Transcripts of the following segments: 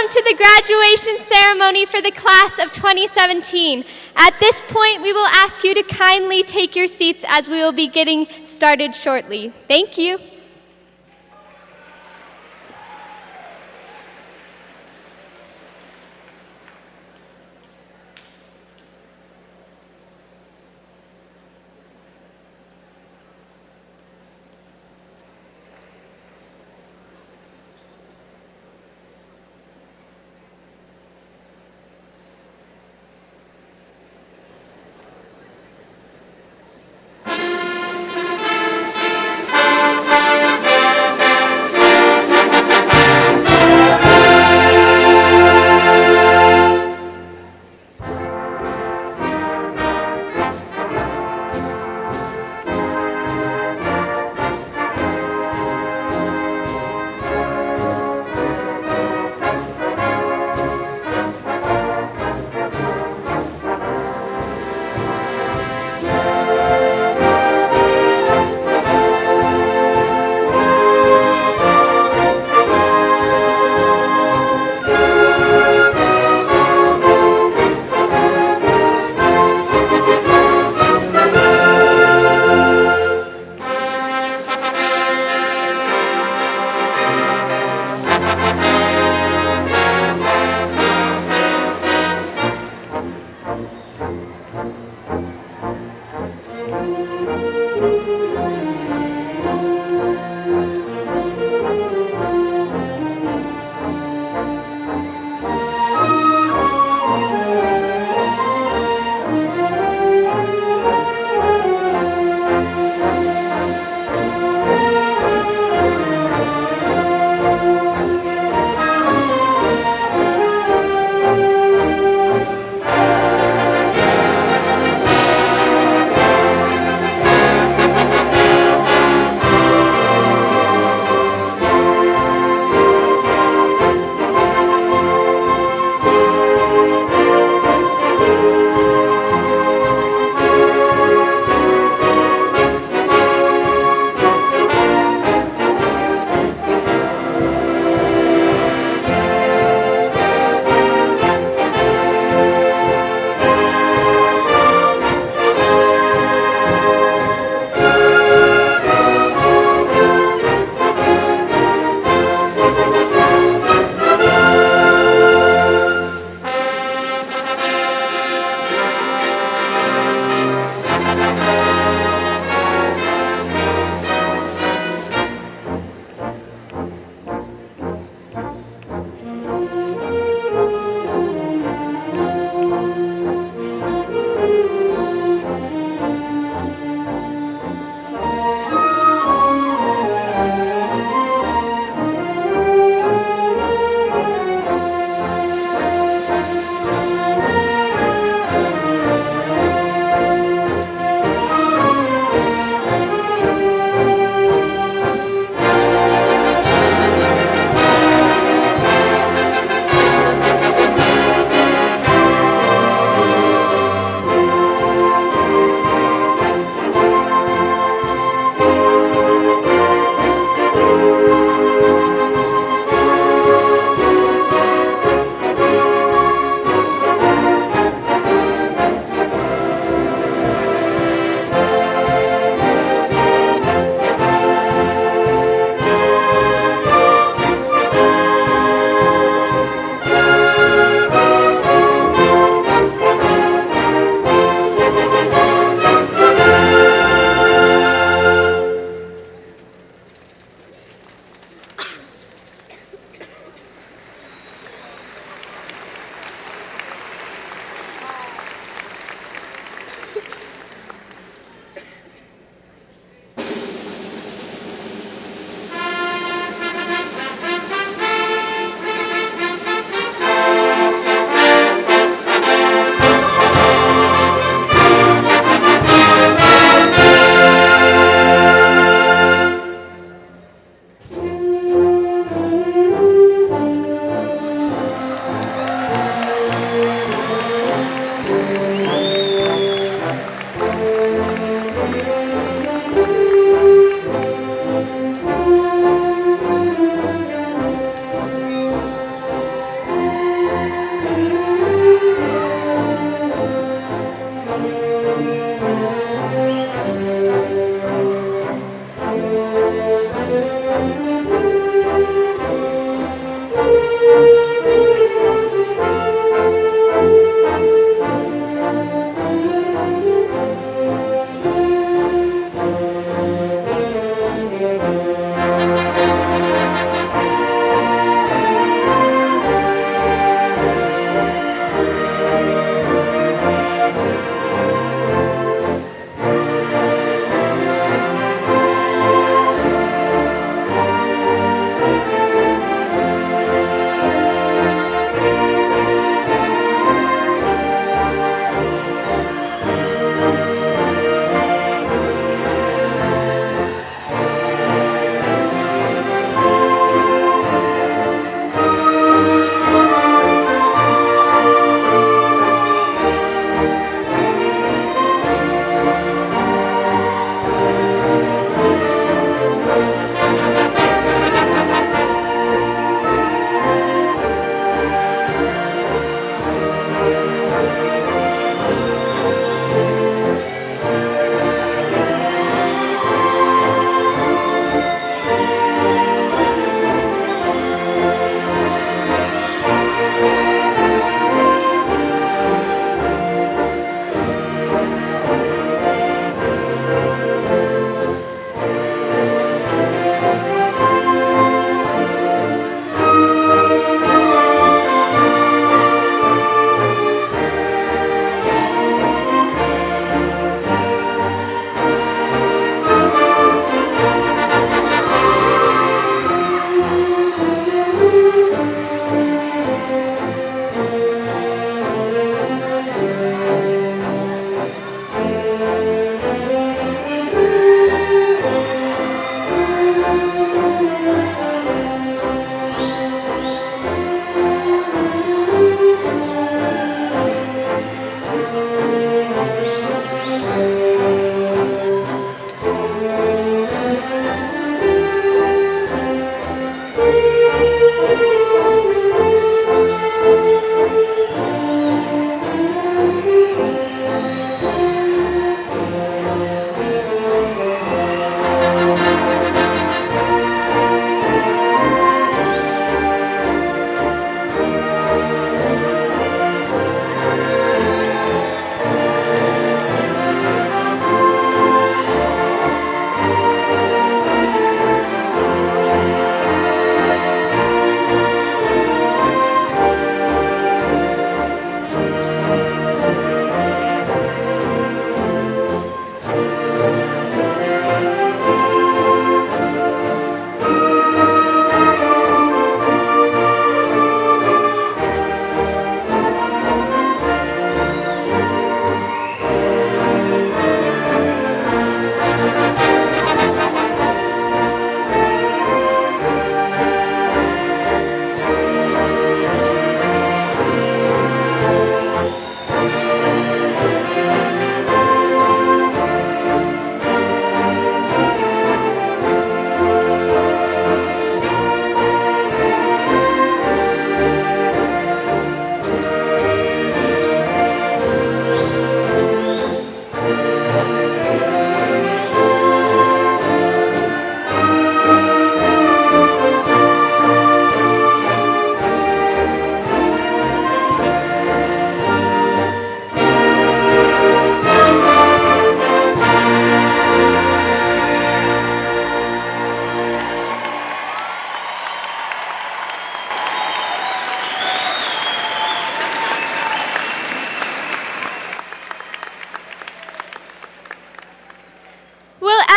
Welcome to the graduation ceremony for the class of 2017. At this point, we will ask you to kindly take your seats as we will be getting started shortly. Thank you.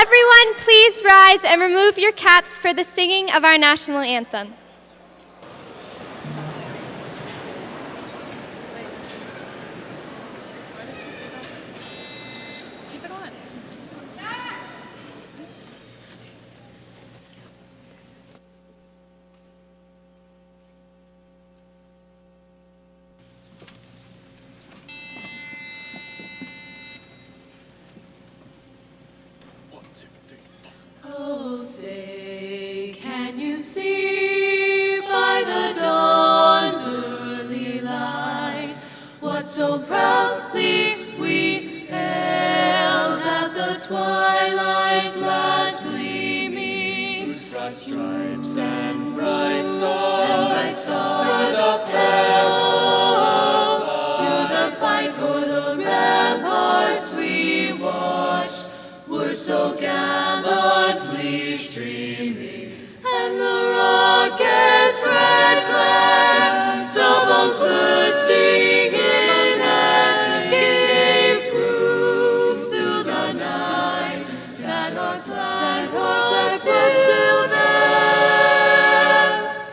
Everyone, please rise and remove your caps for the singing of our national anthem. Oh, say, can you see by the dawn's early light what so proudly we twilight's last gleaming, whose broad stripes and bright stars upheld, through the fight o'er the ramparts we watched, were so gallantly streaming, and the rocket's red glare, the bombs bursting in air, gave proof through the night that our flag was still there.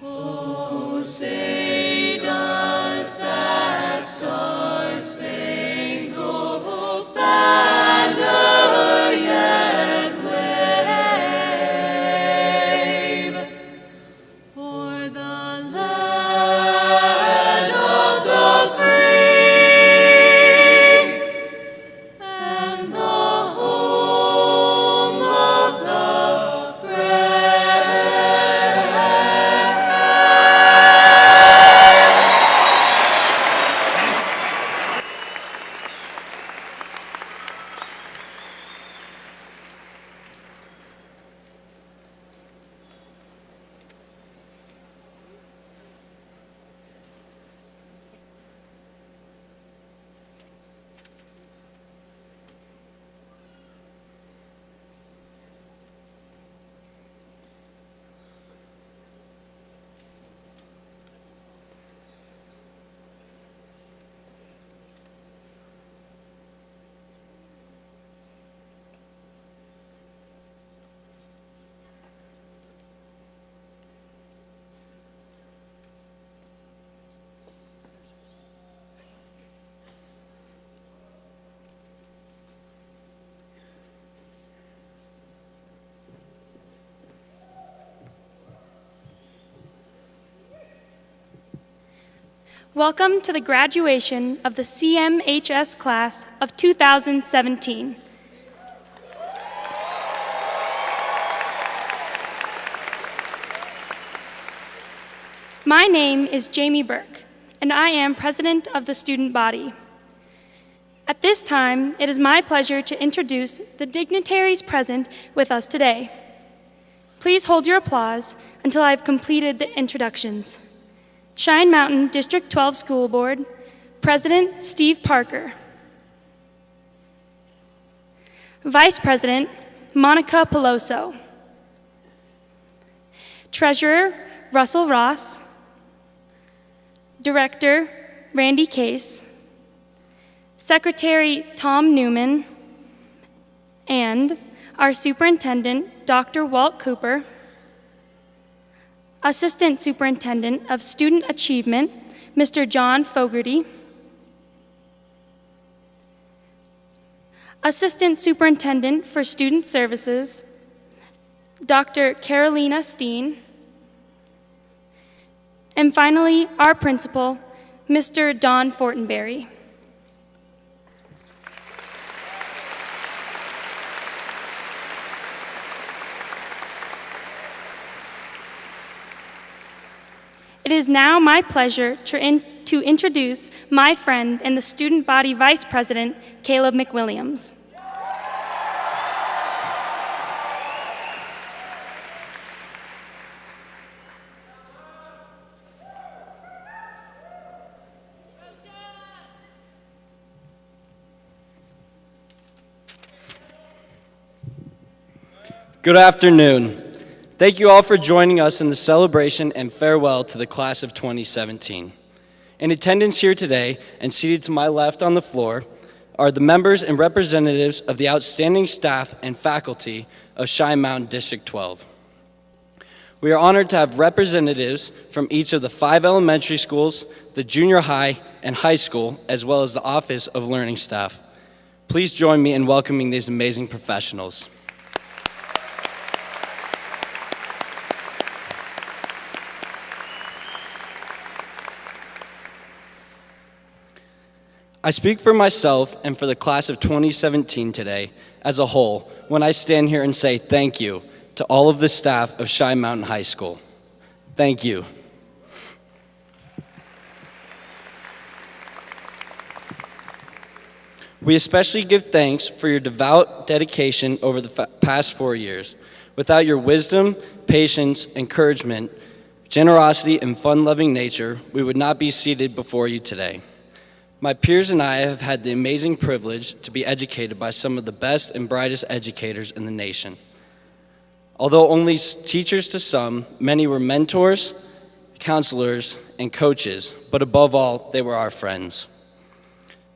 Oh, say does that star-spangled banner yet wave o'er the land of the free and the home of the Welcome to the graduation of the CMHS class of 2017. My name is Jamie Burke, and I am president of the student body. At this time, it is my pleasure to introduce the dignitaries present with us today. Please hold your applause until I've completed the introductions. Cheyenne Mountain District 12 School Board, President Steve Parker. Vice President Monica Peloso. Treasurer Russell Ross. Director Randy Case. Secretary Tom Newman. And our Superintendent Dr. Walt Cooper. Assistant Superintendent of Student Achievement, Mr. John Fogarty. Assistant Superintendent for Student Services, Dr. Carolina Steen. And finally, our principal, Mr. Don Fortenberry. It is now my pleasure to introduce my friend and the student body vice president, Caleb McWilliams. Good afternoon. Thank you all for joining us in the celebration and farewell to the class of 2017. In attendance here today and seated to my left on the floor are the members and representatives of the outstanding staff and faculty of Cheyenne Mountain District 12. We are honored to have representatives from each of the 5 elementary schools, the junior high and high school, as well as the Office of Learning staff. Please join me in welcoming these amazing professionals. I speak for myself and for the class of 2017 today as a whole when I stand here and say thank you to all of the staff of Cheyenne Mountain High School. Thank you. We especially give thanks for your devout dedication over the past 4 years. Without your wisdom, patience, encouragement, generosity, and fun-loving nature, we would not be seated before you today. My peers and I have had the amazing privilege to be educated by some of the best and brightest educators in the nation. Although only teachers to some, many were mentors, counselors, and coaches, but above all, they were our friends.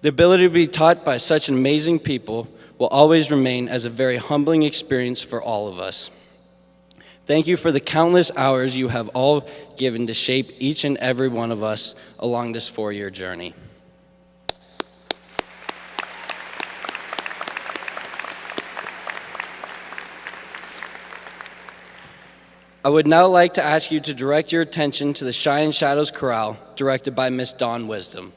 The ability to be taught by such amazing people will always remain as a very humbling experience for all of us. Thank you for the countless hours you have all given to shape each and every one of us along this 4-year journey. I would now like to ask you to direct your attention to the Cheyenne Shadows Chorale, directed by Miss Dawn Wisdom.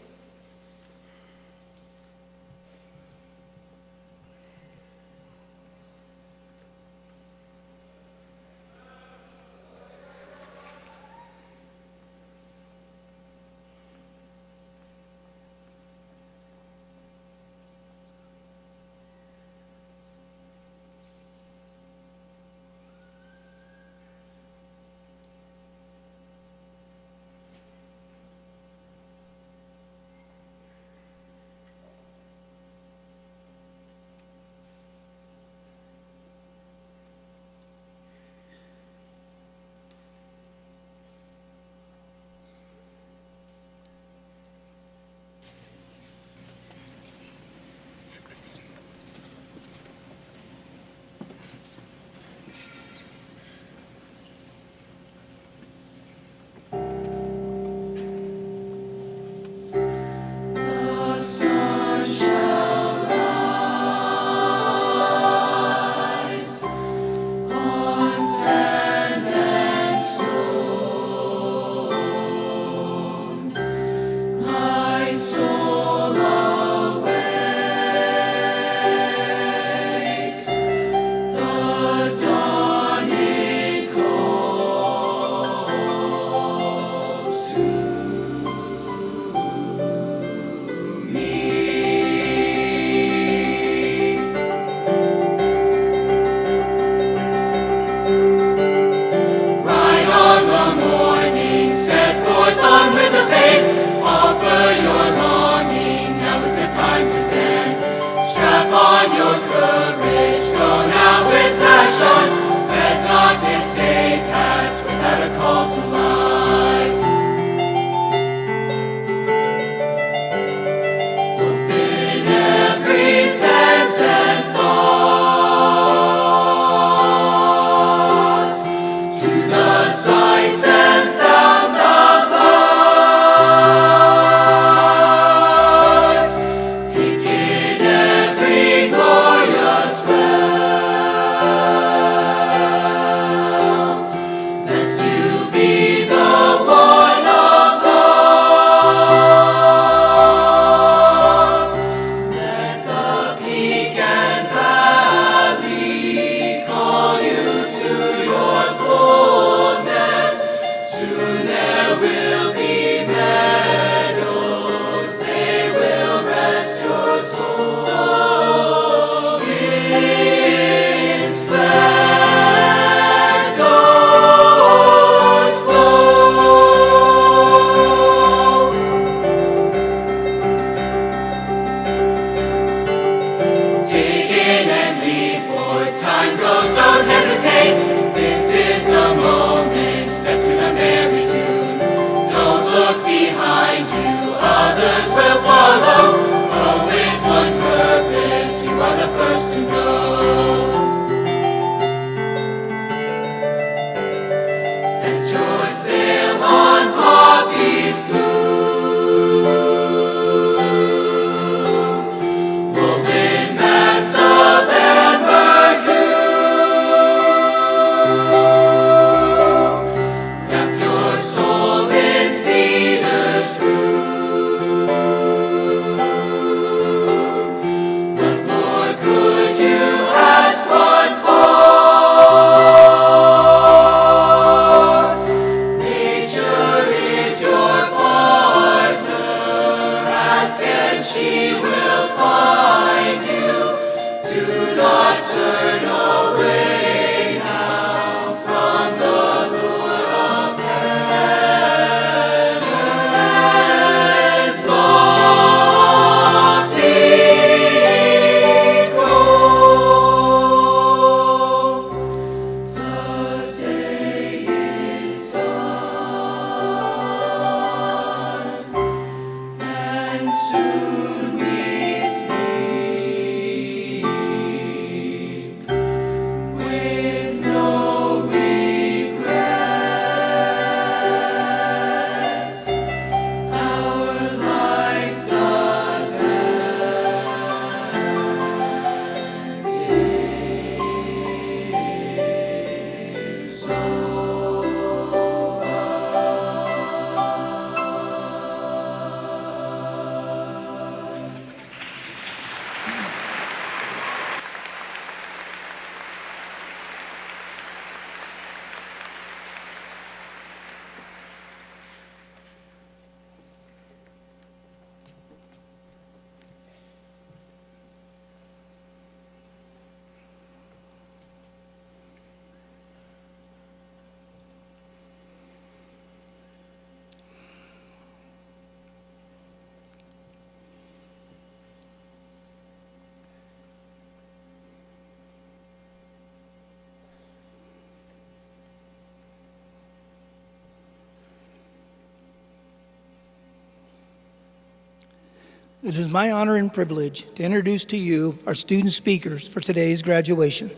It is my honor and privilege to introduce to you our student speakers for today's graduation.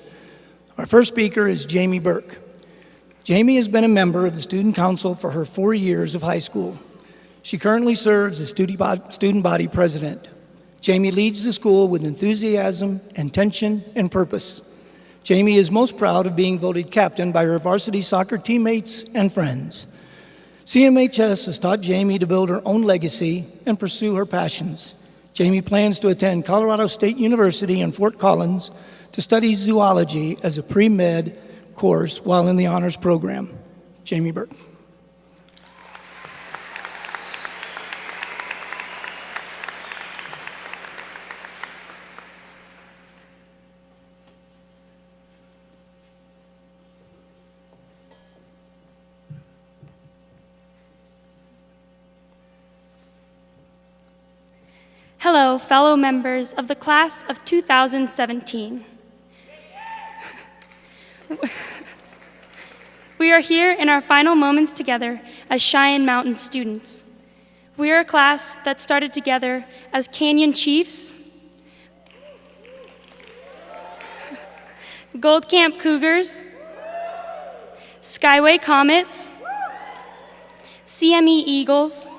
Our first speaker is Jamie Burke. Jamie has been a member of the Student Council for her 4 years of high school. She currently serves as student body president. Jamie leads the school with enthusiasm, intention, and purpose. Jamie is most proud of being voted captain by her varsity soccer teammates and friends. CMHS has taught Jamie to build her own legacy and pursue her passions. Jamie plans to attend Colorado State University in Fort Collins to study zoology as a pre-med course while in the honors program. Jamie Burke. Hello, fellow members of the class of 2017. We are here in our final moments together as Cheyenne Mountain students. We are a class that started together as Canyon Chiefs, Gold Camp Cougars, Skyway Comets, CME Eagles,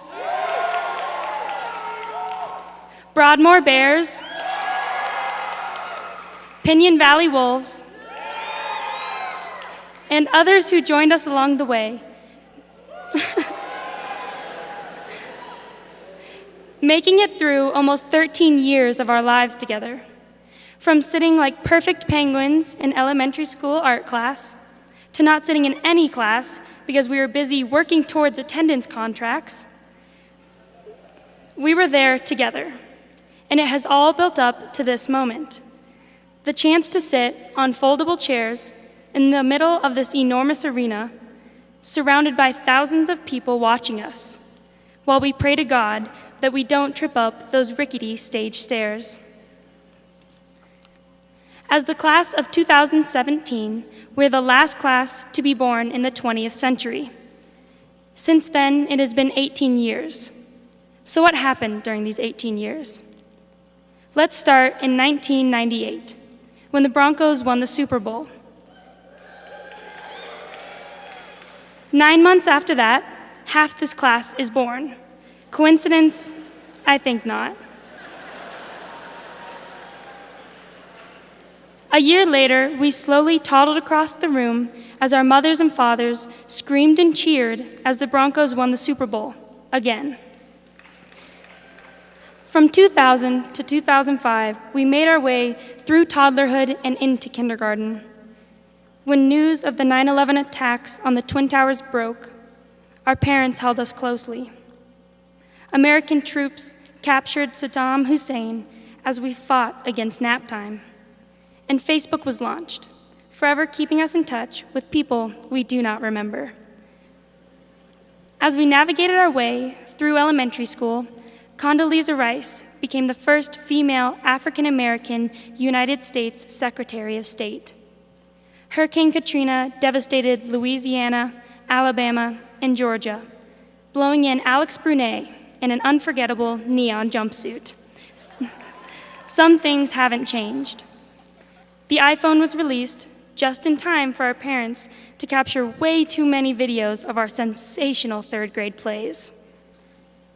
Broadmoor Bears, Pinion Valley Wolves, and others who joined us along the way. Making it through almost 13 years of our lives together. From sitting like perfect penguins in elementary school art class, to not sitting in any class because we were busy working towards attendance contracts, we were there together. And it has all built up to this moment. The chance to sit on foldable chairs in the middle of this enormous arena, surrounded by thousands of people watching us, while we pray to God that we don't trip up those rickety stage stairs. As the class of 2017, we're the last class to be born in the 20th century. Since then, it has been 18 years. So what happened during these 18 years? Let's start in 1998, when the Broncos won the Super Bowl. 9 months after that, half this class is born. Coincidence? I think not. A year later, we slowly toddled across the room as our mothers and fathers screamed and cheered as the Broncos won the Super Bowl again. From 2000 to 2005, we made our way through toddlerhood and into kindergarten. When news of the 9/11 attacks on the Twin Towers broke, our parents held us closely. American troops captured Saddam Hussein as we fought against nap time. And Facebook was launched, forever keeping us in touch with people we do not remember. As we navigated our way through elementary school, Condoleezza Rice became the first female African-American United States Secretary of State. Hurricane Katrina devastated Louisiana, Alabama, and Georgia, blowing in Alex Brunet in an unforgettable neon jumpsuit. Some things haven't changed. The iPhone was released just in time for our parents to capture way too many videos of our sensational third-grade plays.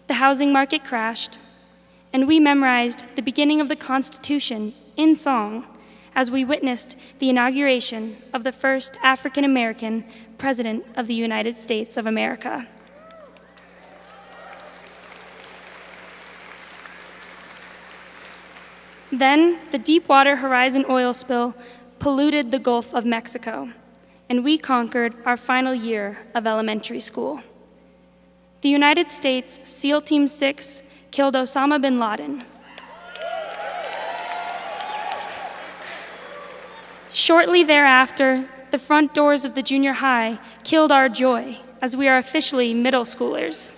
The housing market crashed, and we memorized the beginning of the Constitution in song as we witnessed the inauguration of the first African-American President of the United States of America. Then, the Deepwater Horizon oil spill polluted the Gulf of Mexico, and we conquered our final year of elementary school. The United States SEAL Team 6 killed Osama bin Laden. Shortly thereafter, the front doors of the junior high killed our joy as we are officially middle schoolers.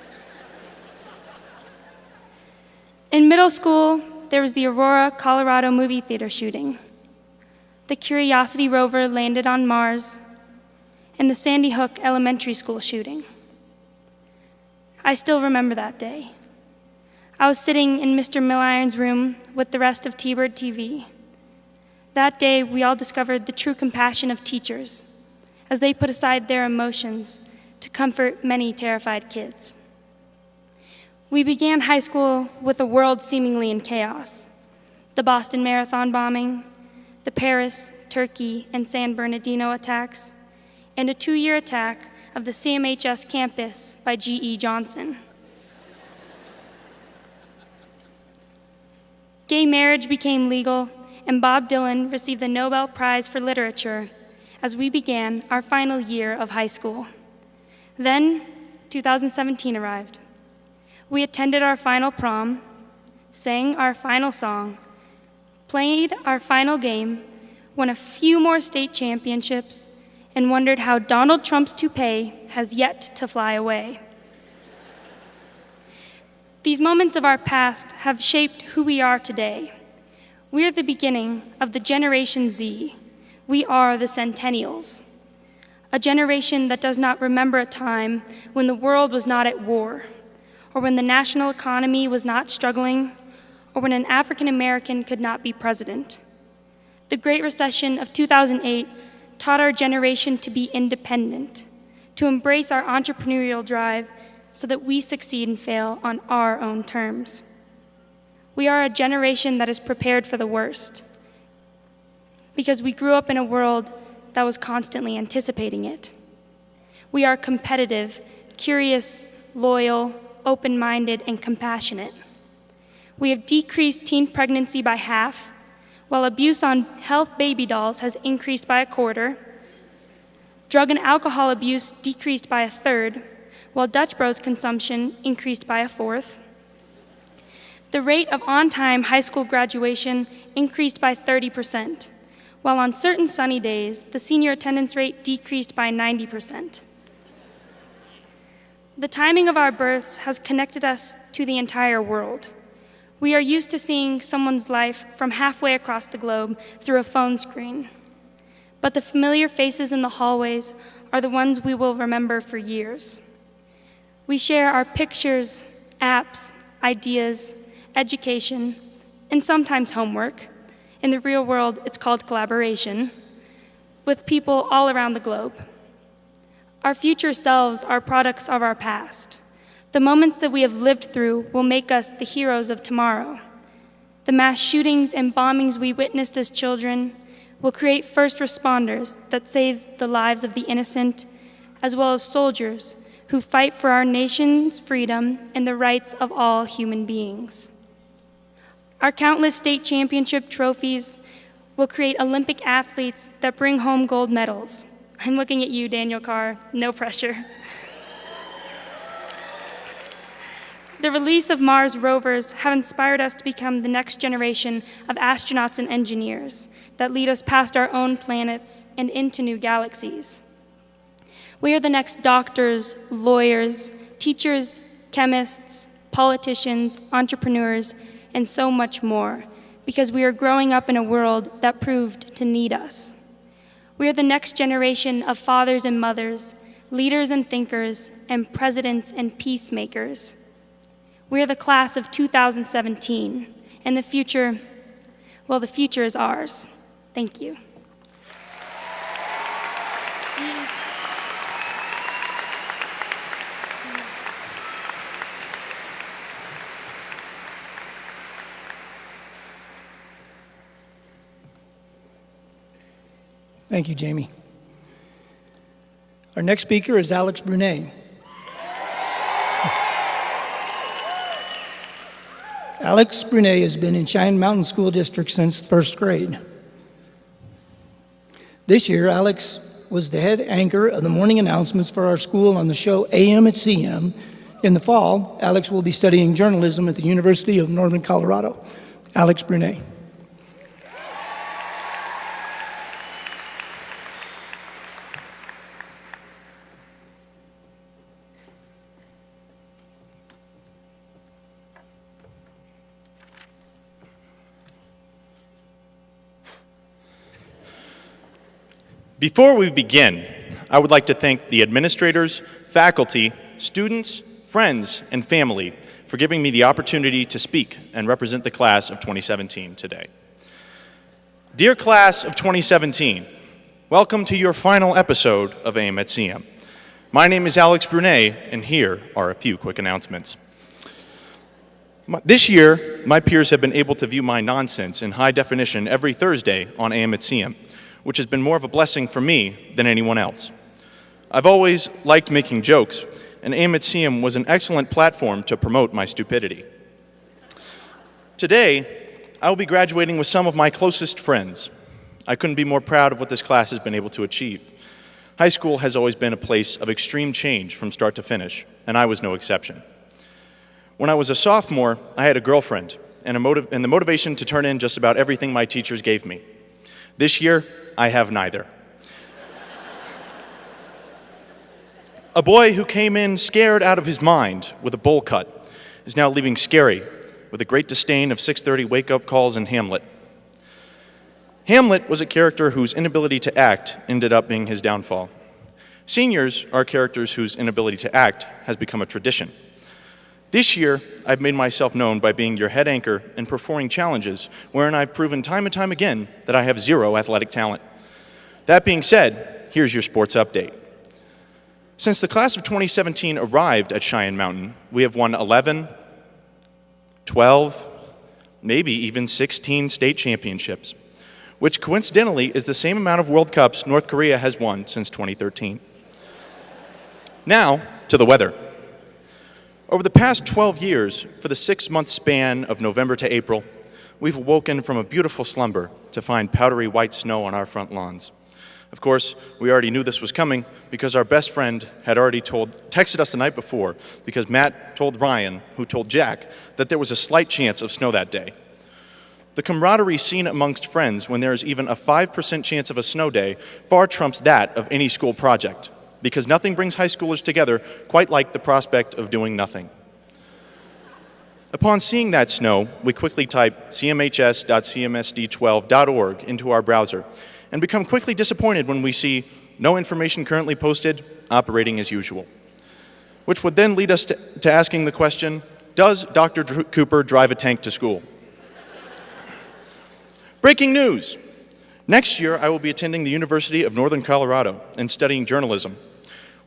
In middle school, there was the Aurora, Colorado movie theater shooting. The Curiosity rover landed on Mars, and the Sandy Hook Elementary School shooting. I still remember that day. I was sitting in Mr. Milliron's room with the rest of T-Bird TV. That day, we all discovered the true compassion of teachers as they put aside their emotions to comfort many terrified kids. We began high school with a world seemingly in chaos. The Boston Marathon bombing, the Paris, Turkey, and San Bernardino attacks, and a 2-year attack of the CMHS campus by G.E. Johnson. Gay marriage became legal, and Bob Dylan received the Nobel Prize for Literature as we began our final year of high school. Then, 2017 arrived. We attended our final prom, sang our final song, played our final game, won a few more state championships, and wondered how Donald Trump's toupee has yet to fly away. These moments of our past have shaped who we are today. We are the beginning of the Generation Z. We are the Centennials, a generation that does not remember a time when the world was not at war, or when the national economy was not struggling, or when an African American could not be president. The Great Recession of 2008 taught our generation to be independent, to embrace our entrepreneurial drive so that we succeed and fail on our own terms. We are a generation that is prepared for the worst because we grew up in a world that was constantly anticipating it. We are competitive, curious, loyal, open-minded, and compassionate. We have decreased teen pregnancy by half, while abuse on health baby dolls has increased by 1/4. Drug and alcohol abuse decreased by 1/3, while Dutch Bros consumption increased by 1/4. The rate of on-time high school graduation increased by 30%, while on certain sunny days, the senior attendance rate decreased by 90%. The timing of our births has connected us to the entire world. We are used to seeing someone's life from halfway across the globe through a phone screen. But the familiar faces in the hallways are the ones we will remember for years. We share our pictures, apps, ideas, education, and sometimes homework. In the real world, it's called collaboration, with people all around the globe. Our future selves are products of our past. The moments that we have lived through will make us the heroes of tomorrow. The mass shootings and bombings we witnessed as children will create first responders that save the lives of the innocent, as well as soldiers who fight for our nation's freedom and the rights of all human beings. Our countless state championship trophies will create Olympic athletes that bring home gold medals. I'm looking at you, Daniel Carr, no pressure. The release of Mars rovers have inspired us to become the next generation of astronauts and engineers that lead us past our own planets and into new galaxies. We are the next doctors, lawyers, teachers, chemists, politicians, entrepreneurs, and so much more, because we are growing up in a world that proved to need us. We are the next generation of fathers and mothers, leaders and thinkers, and presidents and peacemakers. We are the class of 2017, and the future is ours. Thank you. Thank you, Jamie. Our next speaker is Alex Brunet. Alex Brunet has been in Cheyenne Mountain School District since first grade. This year, Alex was the head anchor of the morning announcements for our school on the show AM at CM. In the fall, Alex will be studying journalism at the University of Northern Colorado. Alex Brunet. Before we begin, I would like to thank the administrators, faculty, students, friends, and family for giving me the opportunity to speak and represent the class of 2017 today. Dear class of 2017, welcome to your final episode of AM at CM. My name is Alex Brunet, and here are a few quick announcements. This year, my peers have been able to view my nonsense in high definition every Thursday on AM at CM, which has been more of a blessing for me than anyone else. I've always liked making jokes, and AM at CM was an excellent platform to promote my stupidity. Today, I will be graduating with some of my closest friends. I couldn't be more proud of what this class has been able to achieve. High school has always been a place of extreme change from start to finish, and I was no exception. When I was a sophomore, I had a girlfriend and the motivation to turn in just about everything my teachers gave me. This year, I have neither. A boy who came in scared out of his mind with a bowl cut is now leaving scary with a great disdain of 6:30 wake-up calls in Hamlet. Hamlet was a character whose inability to act ended up being his downfall. Seniors are characters whose inability to act has become a tradition. This year, I've made myself known by being your head anchor and performing challenges wherein I've proven time and time again that I have zero athletic talent. That being said, here's your sports update. Since the class of 2017 arrived at Cheyenne Mountain, we have won 11, 12, maybe even 16 state championships, which coincidentally is the same amount of World Cups North Korea has won since 2013. Now, to the weather. Over the past 12 years, for the 6-month span of November to April, we've awoken from a beautiful slumber to find powdery white snow on our front lawns. Of course, we already knew this was coming because our best friend had already texted us the night before because Matt told Ryan, who told Jack, that there was a slight chance of snow that day. The camaraderie seen amongst friends when there is even a 5% chance of a snow day far trumps that of any school project, because nothing brings high schoolers together quite like the prospect of doing nothing. Upon seeing that snow, we quickly type cmhs.cmsd12.org into our browser and become quickly disappointed when we see no information currently posted, operating as usual. Which would then lead us to asking the question, does Dr. Cooper drive a tank to school? Breaking news! Next year, I will be attending the University of Northern Colorado and studying journalism.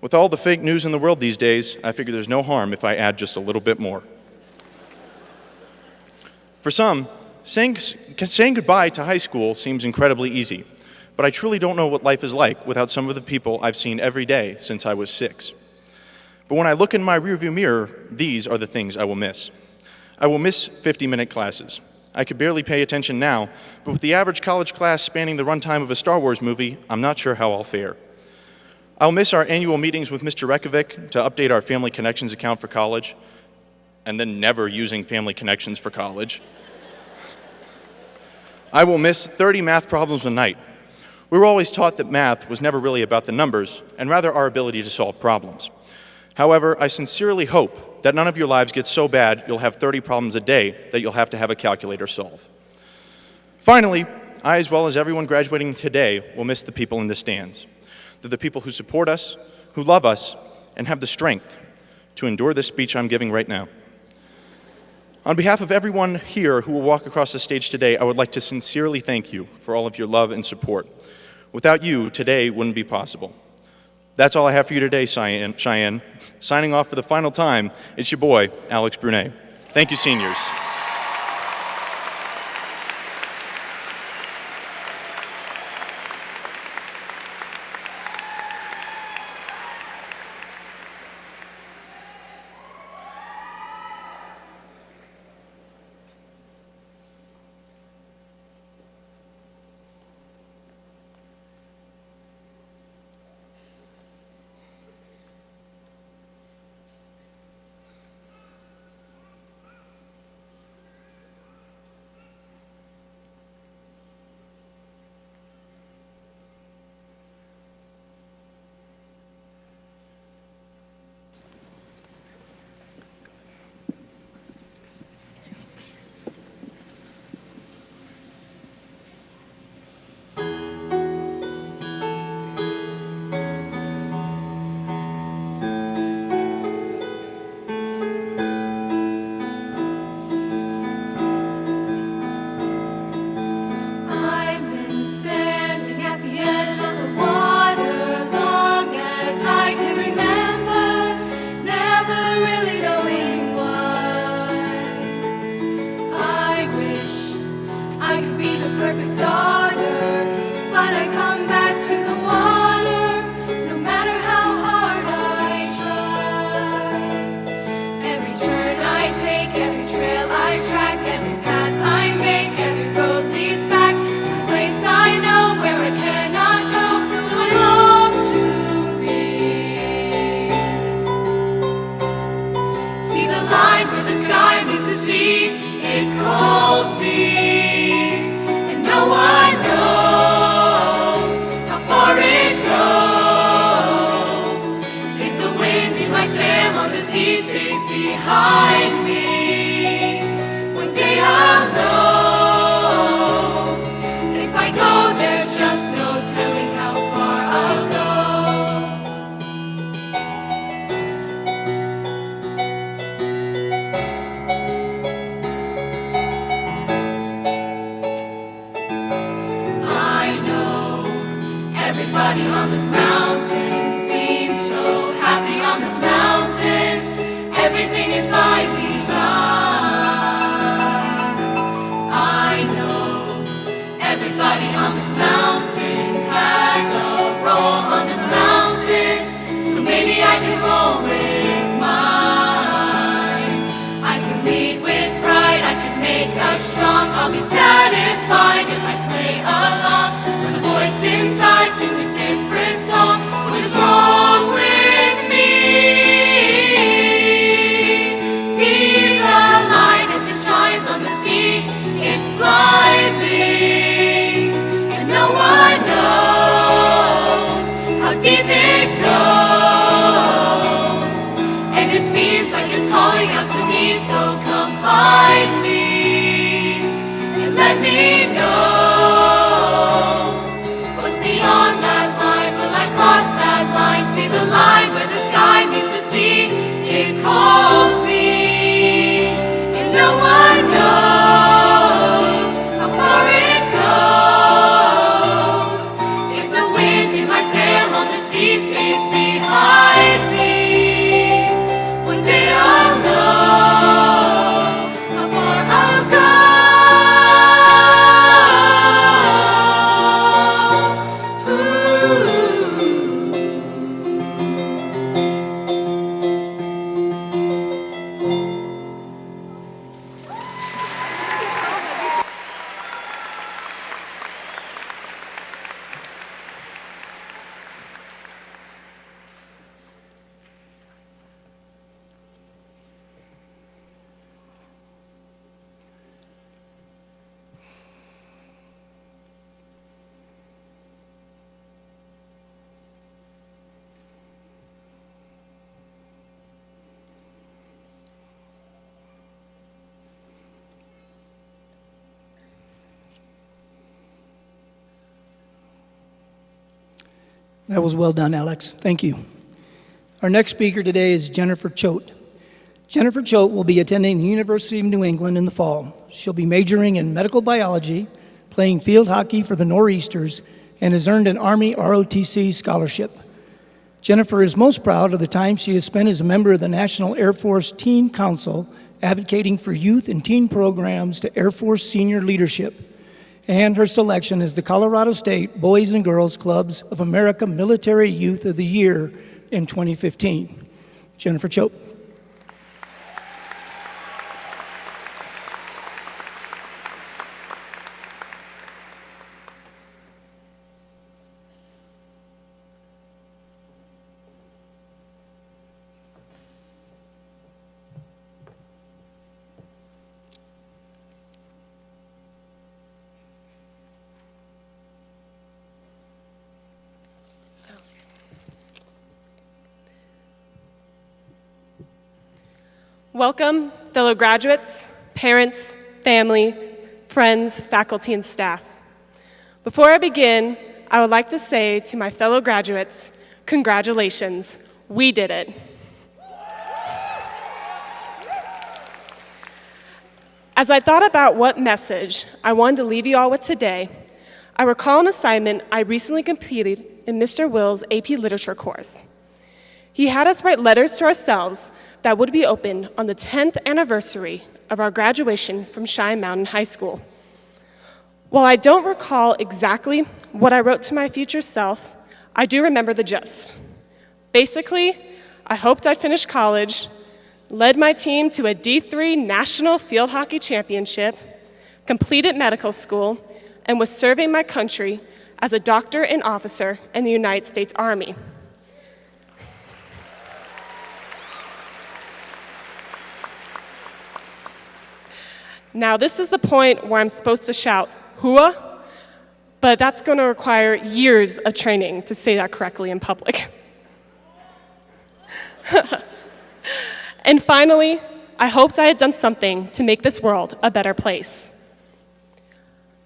With all the fake news in the world these days, I figure there's no harm if I add just a little bit more. For some, saying goodbye to high school seems incredibly easy, but I truly don't know what life is like without some of the people I've seen every day since I was 6. But when I look in my rearview mirror, these are the things I will miss. I will miss 50-minute classes. I could barely pay attention now, but with the average college class spanning the runtime of a Star Wars movie, I'm not sure how I'll fare. I'll miss our annual meetings with Mr. Rekovic to update our Family Connections account for college, and then never using Family Connections for college. I will miss 30 math problems a night. We were always taught that math was never really about the numbers, and rather our ability to solve problems. However, I sincerely hope that none of your lives get so bad you'll have 30 problems a day that you'll have to have a calculator solve. Finally, I, as well as everyone graduating today, will miss the people in the stands. They're the people who support us, who love us, and have the strength to endure this speech I'm giving right now. On behalf of everyone here who will walk across the stage today, I would like to sincerely thank you for all of your love and support. Without you, today wouldn't be possible. That's all I have for you today, Cheyenne. Signing off for the final time, it's your boy, Alex Brunet. Thank you, seniors. go, there's just no telling how far I'll go. I know everybody on this mountain seems so happy on this mountain. Everything is by design. I know everybody on this mountain has a role on this mountain, so maybe I can roll with mine. I can lead with pride, I can make us strong. I'll be satisfied if I play along, when the voice inside sings a different song. What is wrong with me? See the light as it shines on the sea. It's blinding, and no one knows how deep it goes. And it seems like it's calling out to me, so come find me and let me know what's beyond that line. Will I cross that line? See the line where the sky meets the sea. It calls me, and no one knows how far it goes. If the wind in my sail on the sea stays behind me, one day I'll know how far I'll go. That was well done, Alex. Thank you. Our next speaker today is Jennifer Choate. Jennifer Choate will be attending the University of New England in the fall. She'll be majoring in medical biology, playing field hockey for the Nor'easters, and has earned an Army ROTC scholarship. Jennifer is most proud of the time she has spent as a member of the National Air Force Teen Council, advocating for youth and teen programs to Air Force senior leadership, and her selection as the Colorado State Boys and Girls Clubs of America Military Youth of the Year in 2015. Jennifer Choate. Welcome, fellow graduates, parents, family, friends, faculty, and staff. Before I begin, I would like to say to my fellow graduates, congratulations, we did it. As I thought about what message I wanted to leave you all with today, I recall an assignment I recently completed in Mr. Will's AP Literature course. He had us write letters to ourselves that would be opened on the 10th anniversary of our graduation from Cheyenne Mountain High School. While I don't recall exactly what I wrote to my future self, I do remember the gist. Basically, I hoped I'd finish college, led my team to a D3 National Field Hockey Championship, completed medical school, and was serving my country as a doctor and officer in the United States Army. Now, this is the point where I'm supposed to shout, "Hua," but that's going to require years of training to say that correctly in public. And finally, I hoped I had done something to make this world a better place.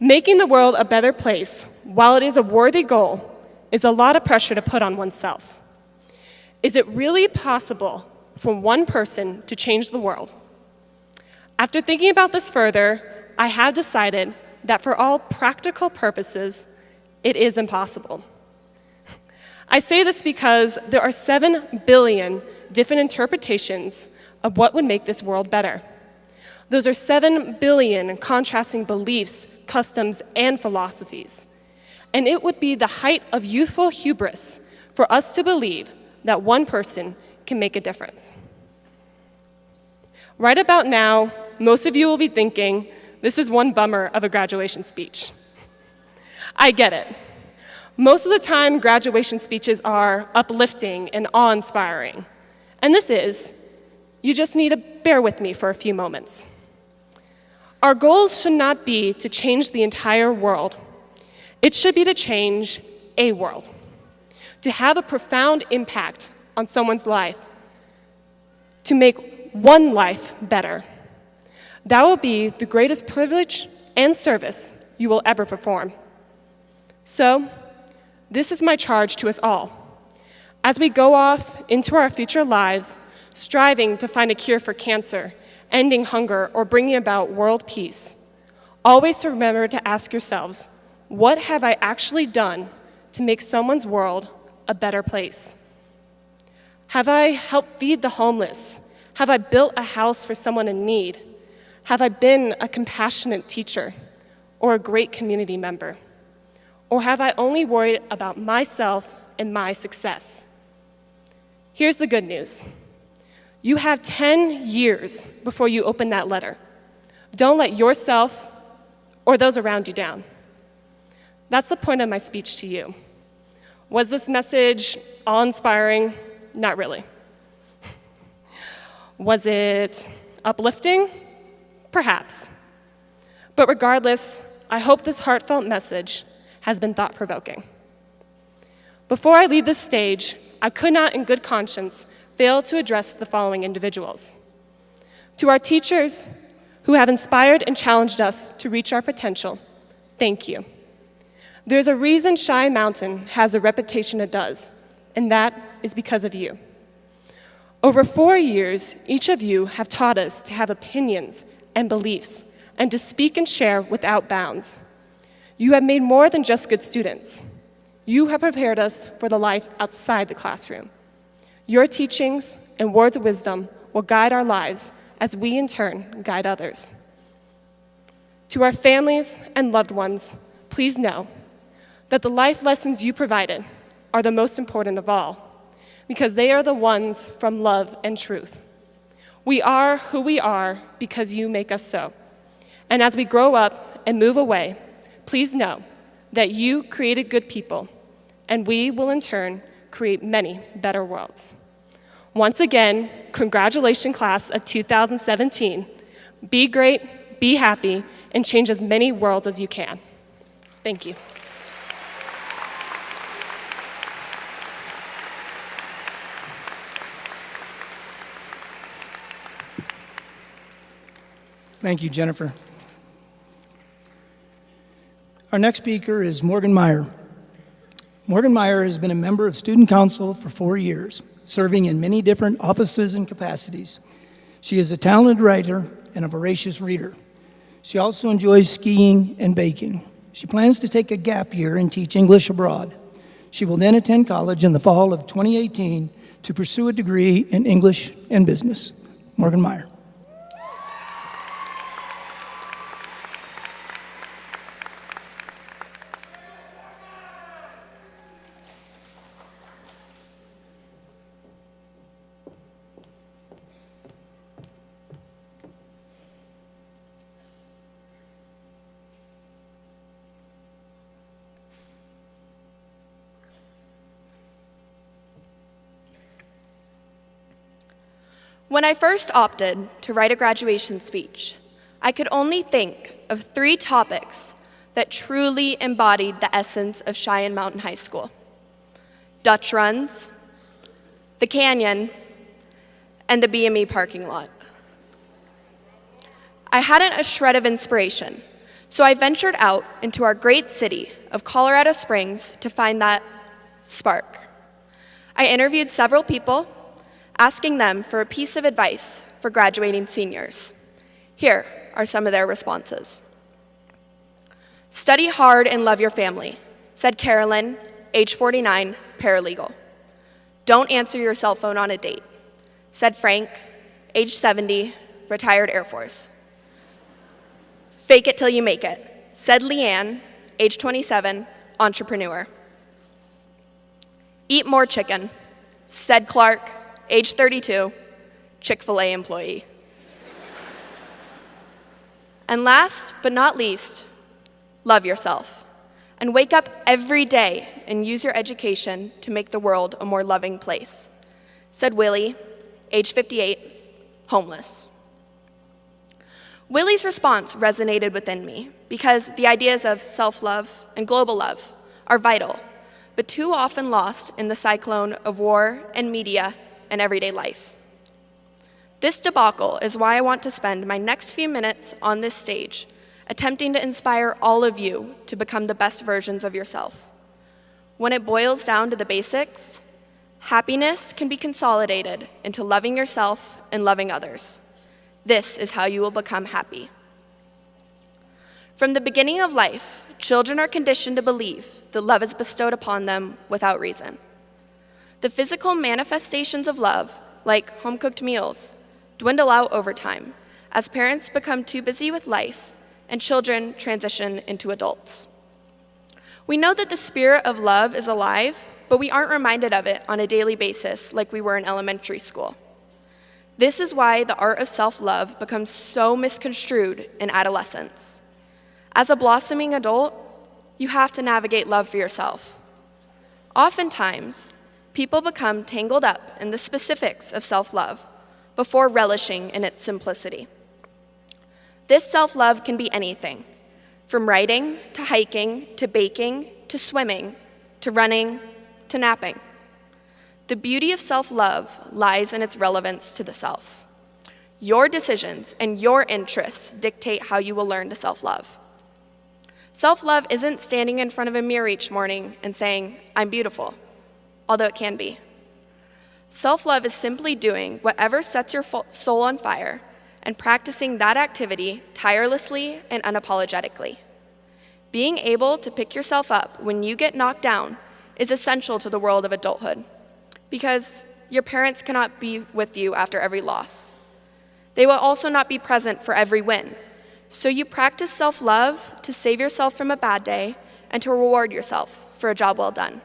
Making the world a better place, while it is a worthy goal, is a lot of pressure to put on oneself. Is it really possible for one person to change the world? After thinking about this further, I have decided that for all practical purposes, it is impossible. I say this because there are 7 billion different interpretations of what would make this world better. Those are 7 billion contrasting beliefs, customs, and philosophies. And it would be the height of youthful hubris for us to believe that one person can make a difference. Right about now, most of you will be thinking, this is one bummer of a graduation speech. I get it. Most of the time, graduation speeches are uplifting and awe-inspiring. And this is. You just need to bear with me for a few moments. Our goals should not be to change the entire world. It should be to change a world, to have a profound impact on someone's life, to make one life better. That will be the greatest privilege and service you will ever perform. So, this is my charge to us all. As we go off into our future lives, striving to find a cure for cancer, ending hunger, or bringing about world peace, always remember to ask yourselves, what have I actually done to make someone's world a better place? Have I helped feed the homeless? Have I built a house for someone in need? Have I been a compassionate teacher or a great community member? Or have I only worried about myself and my success? Here's the good news. You have 10 years before you open that letter. Don't let yourself or those around you down. That's the point of my speech to you. Was this message awe-inspiring? Not really. Was it uplifting? Perhaps. But regardless, I hope this heartfelt message has been thought-provoking. Before I leave this stage, I could not in good conscience fail to address the following individuals. To our teachers who have inspired and challenged us to reach our potential, thank you. There's a reason Cheyenne Mountain has the reputation it does, and that is because of you. Over 4 years, each of you have taught us to have opinions and beliefs, and to speak and share without bounds. You have made more than just good students. You have prepared us for the life outside the classroom. Your teachings and words of wisdom will guide our lives as we, in turn, guide others. To our families and loved ones, please know that the life lessons you provided are the most important of all, because they are the ones from love and truth. We are who we are because you make us so. And as we grow up and move away, please know that you created good people, and we will in turn create many better worlds. Once again, congratulations, class of 2017. Be great, be happy, and change as many worlds as you can. Thank you. Thank you, Jennifer. Our next speaker is Morgan Meyer. Morgan Meyer has been a member of Student Council for 4 years, serving in many different offices and capacities. She is a talented writer and a voracious reader. She also enjoys skiing and baking. She plans to take a gap year and teach English abroad. She will then attend college in the fall of 2018 to pursue a degree in English and business. Morgan Meyer. When I first opted to write a graduation speech, I could only think of 3 topics that truly embodied the essence of Cheyenne Mountain High School: Dutch runs, the canyon, and the BME parking lot. I hadn't a shred of inspiration So I ventured out into our great city of Colorado Springs to find that spark. I interviewed several people, asking them for a piece of advice for graduating seniors. Here are some of their responses. Study hard and love your family, said Carolyn, age 49, paralegal. Don't answer your cell phone on a date, said Frank, age 70, retired Air Force. Fake it till you make it, said Leanne, age 27, entrepreneur. Eat more chicken, said Clark, age 32, Chick-fil-A employee. And last but not least, love yourself and wake up every day and use your education to make the world a more loving place, said Willie, age 58, homeless. Willie's response resonated within me because the ideas of self-love and global love are vital, but too often lost in the cyclone of war and media and everyday life. This debacle is why I want to spend my next few minutes on this stage attempting to inspire all of you to become the best versions of yourself. When it boils down to the basics, happiness can be consolidated into loving yourself and loving others. This is how you will become happy. From the beginning of life, children are conditioned to believe that love is bestowed upon them without reason. The physical manifestations of love, like home-cooked meals, dwindle out over time as parents become too busy with life and children transition into adults. We know that the spirit of love is alive, but we aren't reminded of it on a daily basis like we were in elementary school. This is why the art of self-love becomes so misconstrued in adolescence. As a blossoming adult, you have to navigate love for yourself. Oftentimes, people become tangled up in the specifics of self-love before relishing in its simplicity. This self-love can be anything, from writing to hiking to baking to swimming to running to napping. The beauty of self-love lies in its relevance to the self. Your decisions and your interests dictate how you will learn to self-love. Self-love isn't standing in front of a mirror each morning and saying, "I'm beautiful," although it can be. Self-love is simply doing whatever sets your soul on fire and practicing that activity tirelessly and unapologetically. Being able to pick yourself up when you get knocked down is essential to the world of adulthood, because your parents cannot be with you after every loss. They will also not be present for every win. So you practice self-love to save yourself from a bad day and to reward yourself for a job well done.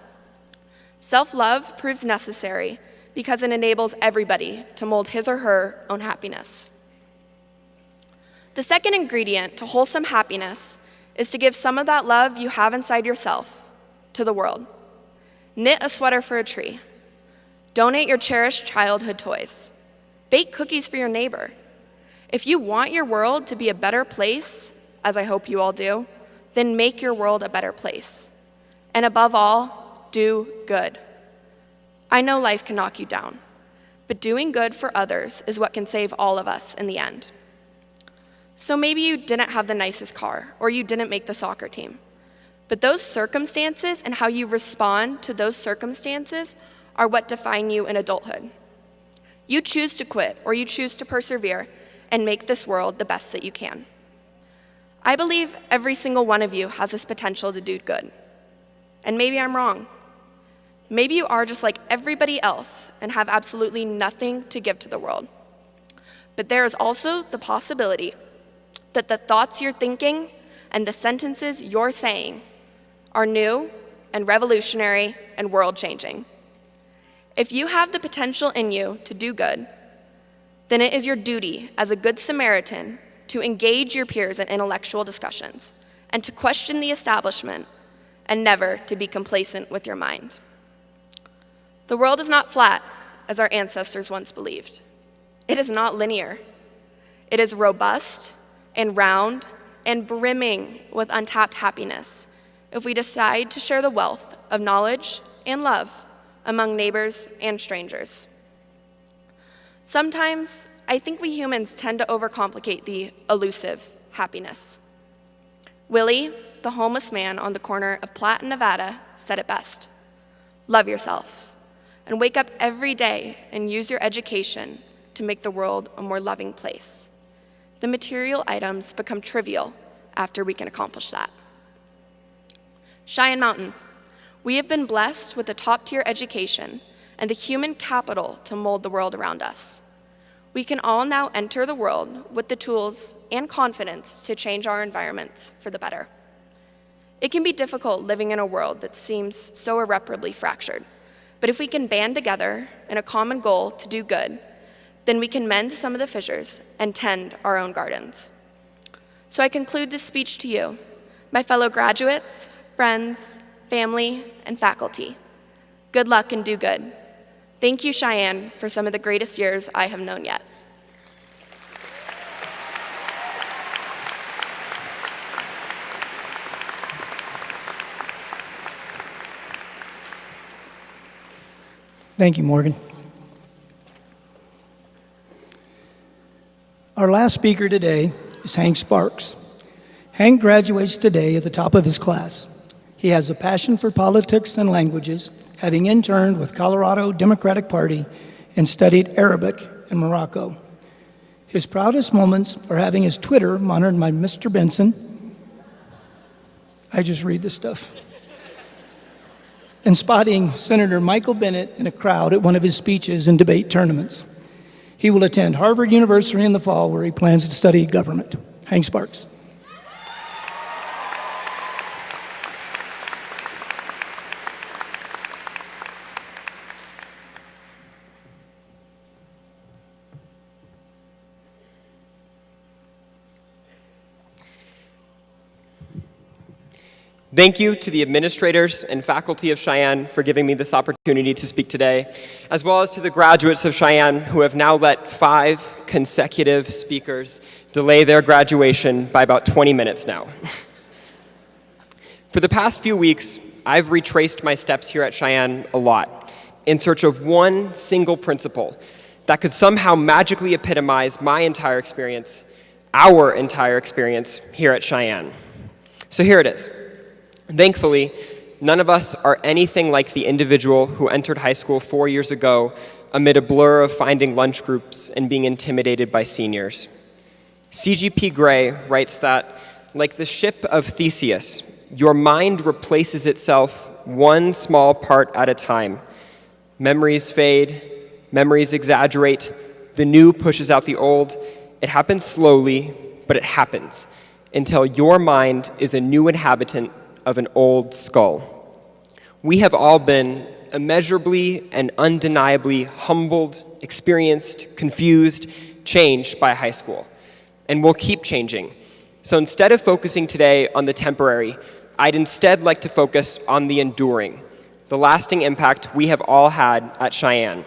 Self-love proves necessary because it enables everybody to mold his or her own happiness. The second ingredient to wholesome happiness is to give some of that love you have inside yourself to the world. Knit a sweater for a tree. Donate your cherished childhood toys. Bake cookies for your neighbor. If you want your world to be a better place, as I hope you all do, then make your world a better place. And above all, do good. I know life can knock you down, but doing good for others is what can save all of us in the end. So maybe you didn't have the nicest car, or you didn't make the soccer team. But those circumstances and how you respond to those circumstances are what define you in adulthood. You choose to quit, or you choose to persevere and make this world the best that you can. I believe every single one of you has this potential to do good. And maybe I'm wrong. Maybe you are just like everybody else and have absolutely nothing to give to the world. But there is also the possibility that the thoughts you're thinking and the sentences you're saying are new and revolutionary and world-changing. If you have the potential in you to do good, then it is your duty as a good Samaritan to engage your peers in intellectual discussions and to question the establishment and never to be complacent with your mind. The world is not flat, as our ancestors once believed. It is not linear. It is robust and round and brimming with untapped happiness if we decide to share the wealth of knowledge and love among neighbors and strangers. Sometimes, I think we humans tend to overcomplicate the elusive happiness. Willie, the homeless man on the corner of Platte and Nevada, said it best. Love yourself, and wake up every day and use your education to make the world a more loving place. The material items become trivial after we can accomplish that. Cheyenne Mountain, we have been blessed with a top-tier education and the human capital to mold the world around us. We can all now enter the world with the tools and confidence to change our environments for the better. It can be difficult living in a world that seems so irreparably fractured, but if we can band together in a common goal to do good, then we can mend some of the fissures and tend our own gardens. So I conclude this speech to you, my fellow graduates, friends, family, and faculty. Good luck and do good. Thank you, Cheyenne, for some of the greatest years I have known yet. Thank you, Morgan. Our last speaker today is Hank Sparks. Hank graduates today at the top of his class. He has a passion for politics and languages, having interned with Colorado Democratic Party and studied Arabic in Morocco. His proudest moments are having his Twitter monitored by Mr. Benson. I just read this stuff. And spotting Senator Michael Bennet in a crowd at one of his speeches and debate tournaments. He will attend Harvard University in the fall, where he plans to study government. Hank Sparks. Thank you to the administrators and faculty of Cheyenne for giving me this opportunity to speak today, as well as to the graduates of Cheyenne who have now let 5 consecutive speakers delay their graduation by about 20 minutes now. For the past few weeks, I've retraced my steps here at Cheyenne a lot in search of one single principle that could somehow magically epitomize my entire experience, our entire experience here at Cheyenne. So here it is. Thankfully, none of us are anything like the individual who entered high school 4 years ago amid a blur of finding lunch groups and being intimidated by seniors. CGP Grey writes that, like the ship of Theseus, your mind replaces itself one small part at a time. Memories fade, memories exaggerate, the new pushes out the old. It happens slowly, but it happens until your mind is a new inhabitant of an old skull. We have all been immeasurably and undeniably humbled, experienced, confused, changed by high school, and we'll keep changing. So instead of focusing today on the temporary, I'd instead like to focus on the enduring, the lasting impact we have all had at Cheyenne.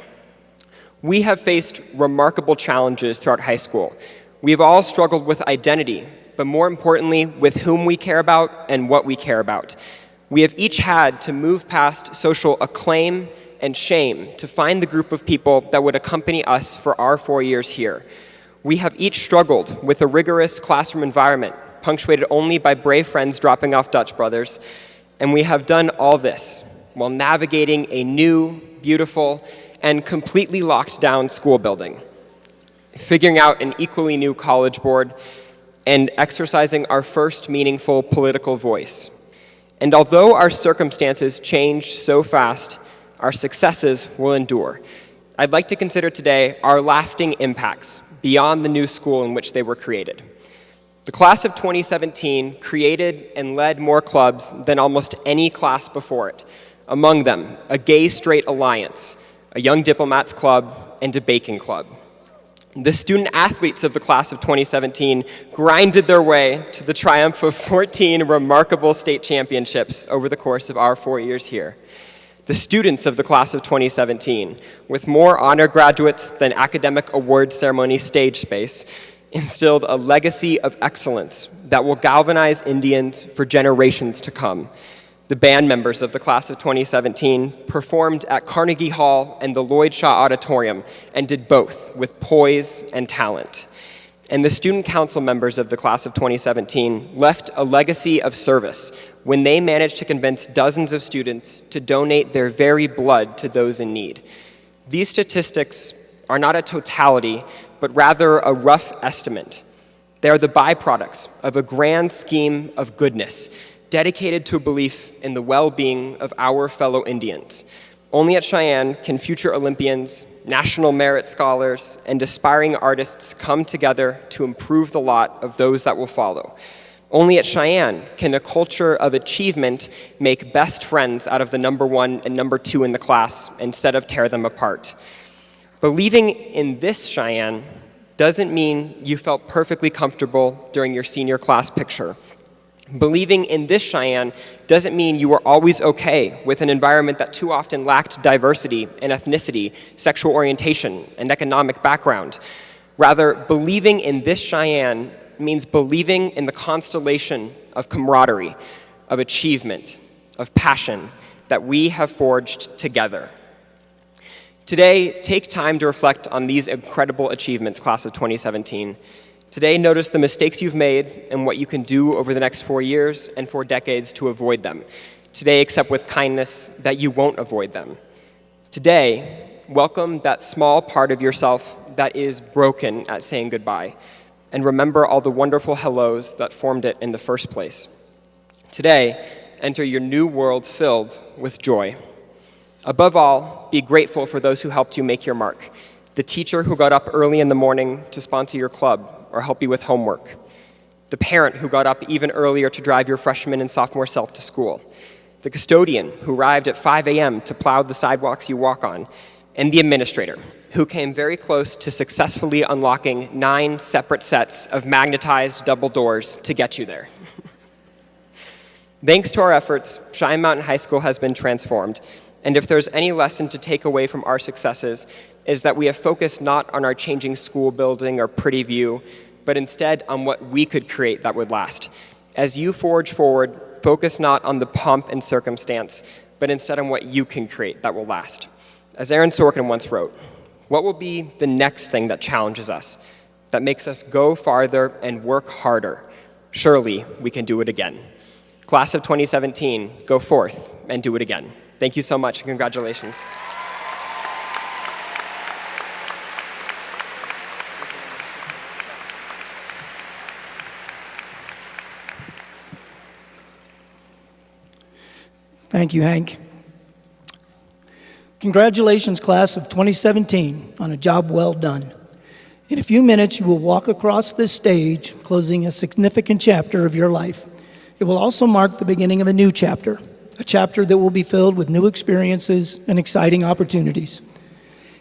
We have faced remarkable challenges throughout high school. We have all struggled with identity, but more importantly, with whom we care about and what we care about. We have each had to move past social acclaim and shame to find the group of people that would accompany us for our 4 years here. We have each struggled with a rigorous classroom environment, punctuated only by brave friends dropping off Dutch brothers, and we have done all this while navigating a new, beautiful, and completely locked down school building, figuring out an equally new college board, and exercising our first meaningful political voice. And although our circumstances changed so fast, our successes will endure. I'd like to consider today our lasting impacts beyond the new school in which they were created. The class of 2017 created and led more clubs than almost any class before it. Among them, a gay-straight alliance, a young diplomats club, and a baking club. The student athletes of the class of 2017 grinded their way to the triumph of 14 remarkable state championships over the course of our 4 years here. The students of the class of 2017, with more honor graduates than academic awards ceremony stage space, instilled a legacy of excellence that will galvanize Indians for generations to come. The band members of the class of 2017 performed at Carnegie Hall and the Lloyd Shaw Auditorium and did both with poise and talent. And the student council members of the class of 2017 left a legacy of service when they managed to convince dozens of students to donate their very blood to those in need. These statistics are not a totality, but rather a rough estimate. They are the byproducts of a grand scheme of goodness dedicated to a belief in the well-being of our fellow Indians. Only at Cheyenne can future Olympians, national merit scholars, and aspiring artists come together to improve the lot of those that will follow. Only at Cheyenne can a culture of achievement make best friends out of the number 1 and number 2 in the class instead of tear them apart. Believing in this Cheyenne doesn't mean you felt perfectly comfortable during your senior class picture. Believing in this Cheyenne doesn't mean you were always okay with an environment that too often lacked diversity in ethnicity, sexual orientation, and economic background. Rather, believing in this Cheyenne means believing in the constellation of camaraderie, of achievement, of passion that we have forged together. Today, take time to reflect on these incredible achievements, class of 2017. Today, notice the mistakes you've made and what you can do over the next 4 years and 4 decades to avoid them. Today, accept with kindness that you won't avoid them. Today, welcome that small part of yourself that is broken at saying goodbye, and remember all the wonderful hellos that formed it in the first place. Today, enter your new world filled with joy. Above all, be grateful for those who helped you make your mark. The teacher who got up early in the morning to sponsor your club or help you with homework. The parent who got up even earlier to drive your freshman and sophomore self to school. The custodian who arrived at 5 a.m. to plow the sidewalks you walk on. And the administrator who came very close to successfully unlocking 9 separate sets of magnetized double doors to get you there. Thanks to our efforts, Cheyenne Mountain High School has been transformed. And if there's any lesson to take away from our successes, is that we have focused not on our changing school building or pretty view, but instead on what we could create that would last. As you forge forward, focus not on the pomp and circumstance, but instead on what you can create that will last. As Aaron Sorkin once wrote, what will be the next thing that challenges us, that makes us go farther and work harder? Surely we can do it again. Class of 2017, go forth and do it again. Thank you so much and congratulations. Thank you, Hank. Congratulations, class of 2017, on a job well done. In a few minutes, you will walk across this stage, closing a significant chapter of your life. It will also mark the beginning of a new chapter, a chapter that will be filled with new experiences and exciting opportunities.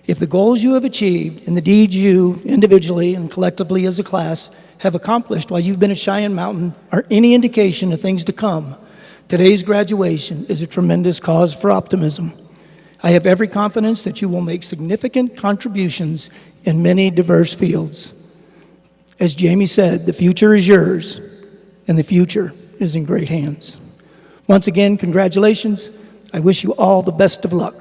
If the goals you have achieved and the deeds you, individually and collectively as a class, have accomplished while you've been at Cheyenne Mountain are any indication of things to come, today's graduation is a tremendous cause for optimism. I have every confidence that you will make significant contributions in many diverse fields. As Jamie said, the future is yours, and the future is in great hands. Once again, congratulations. I wish you all the best of luck.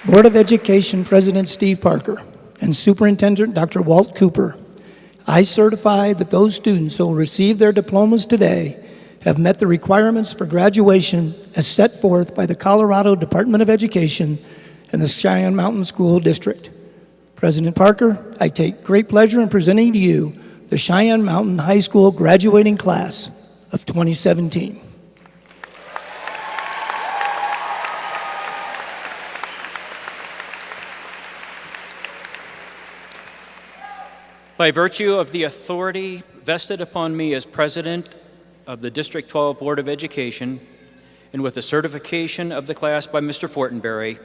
Board of Education President Steve Parker and Superintendent Dr. Walt Cooper, I certify that those students who will receive their diplomas today have met the requirements for graduation as set forth by the Colorado Department of Education and the Cheyenne Mountain School District. President Parker, I take great pleasure in presenting to you the Cheyenne Mountain High School graduating class of 2017. By virtue of the authority vested upon me as president of the District 12 Board of Education, and with the certification of the class by Mr. Fortenberry,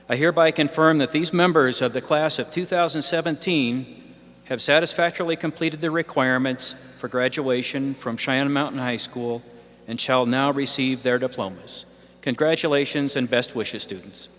I hereby confirm that these members of the class of 2017 have satisfactorily completed the requirements for graduation from Cheyenne Mountain High School and shall now receive their diplomas. Congratulations and best wishes, students.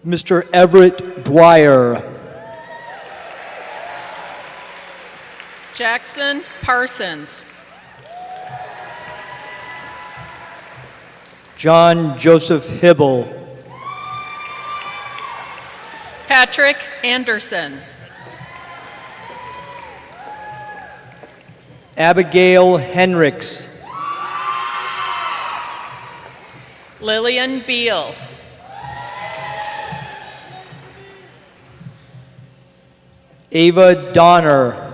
Mr. Everett Dwyer. Jackson Parsons. John Joseph Hibble. Patrick Anderson. Abigail Henricks. Lillian Beal. Ava Donner.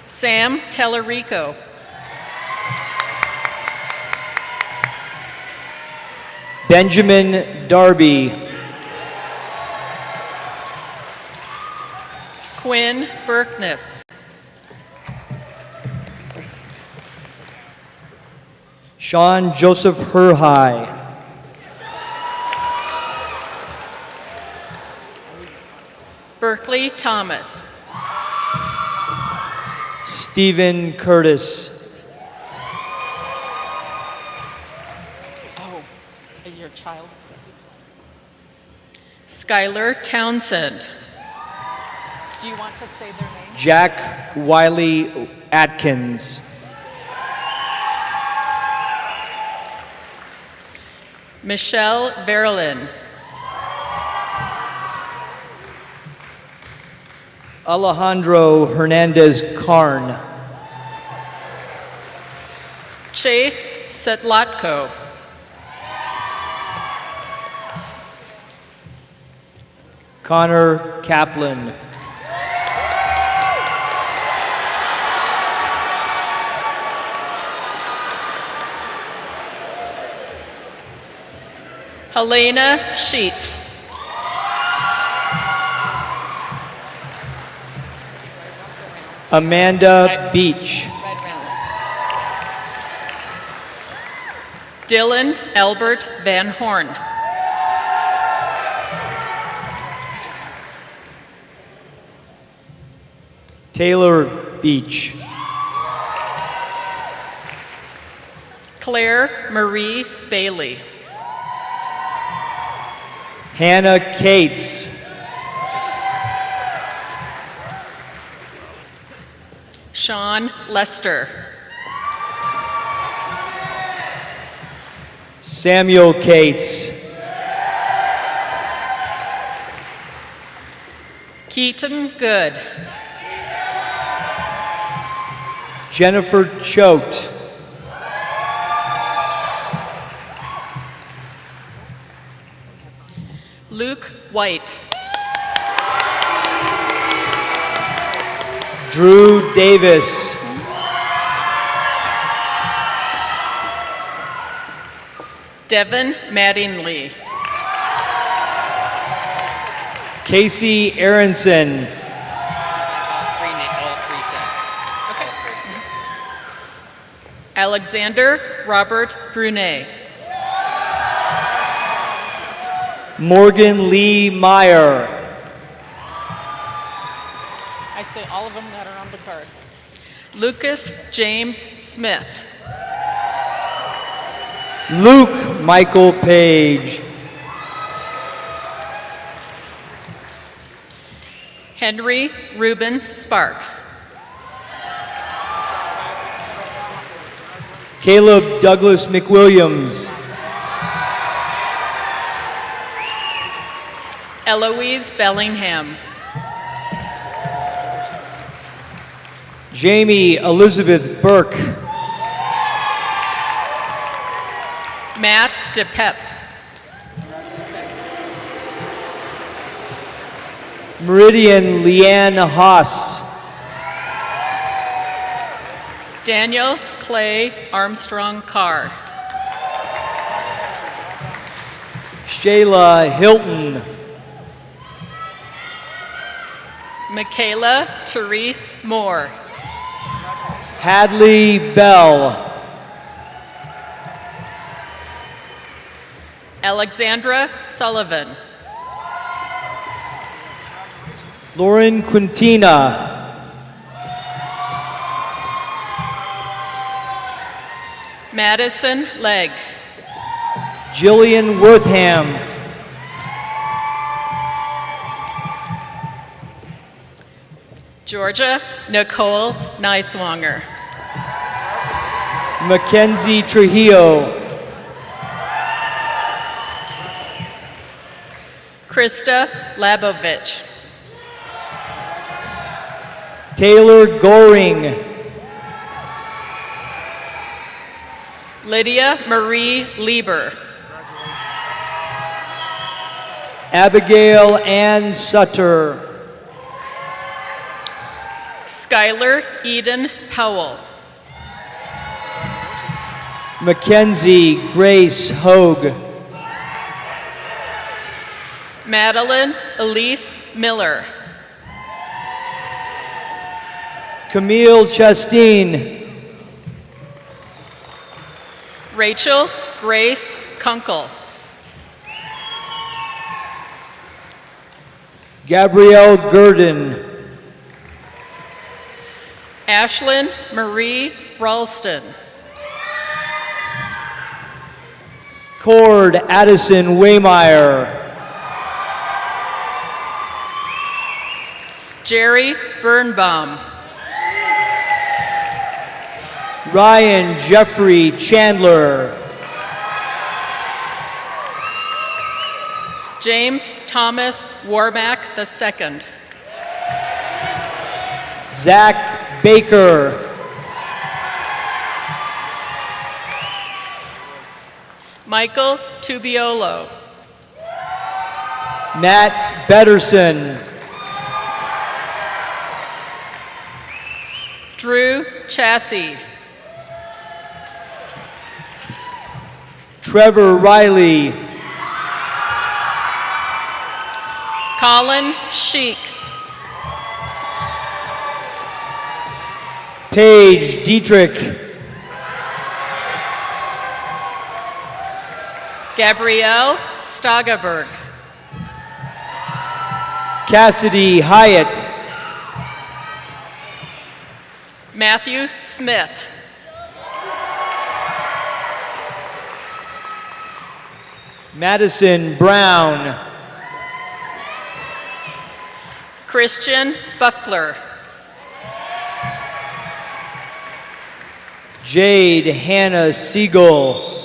Sam Tellerico. Benjamin Darby. Quinn Burkness. Sean Joseph Herhigh. Berkeley Thomas. Stephen Curtis. Oh, your child is Skylar Townsend. Do you want to say their name? Jack Wiley Atkins. Michelle Verlin. Alejandro Hernandez Carn. Chase Setlotko. Connor Kaplan. Helena Sheets. Amanda Beach. Dylan Albert Van Horn. Taylor Beach. Claire Marie Bailey. Hannah Cates. Sean Lester. Samuel Cates. Keaton Good. Jennifer Choate. Luke White. Drew Davis. Devin Mattingly. Casey Aronson. Alexander Robert Brunet. Morgan Lee Meyer. I say all of them that are on the card. Lucas James Smith. Luke Michael Page. Henry Reuben Sparks. Caleb Douglas McWilliams. Eloise Bellingham. Jamie Elizabeth Burke. Matt DePep. Meridian Leanne Haas. Daniel Clay Armstrong Carr. Shayla Hilton. Michaela Therese Moore. Hadley Bell. Alexandra Sullivan. Lauren Quintina. Madison Legg. Jillian Wortham. Georgia Nicole Neiswanger. Mackenzie Trujillo. Krista Labovich. Taylor Goring. Lydia Marie Lieber. Abigail Ann Sutter. Skylar Eden Powell. Mackenzie Grace Hogue. Madeline Elise Miller. Camille Chasteen. Rachel Grace Kunkel. Gabrielle Gurdon. Ashlyn Marie Ralston. Cord Addison Waymeyer. Jerry Birnbaum. Ryan Jeffrey Chandler. James Thomas Warmack II. Zach Baker. Michael Tubiolo. Nat Betterson. Drew Chassie. Trevor Riley. Colin Sheeks. Paige Dietrich. Gabrielle Stagaberg. Cassidy Hyatt. Matthew Smith. Madison Brown. Christian Buckler. Jade Hannah Siegel.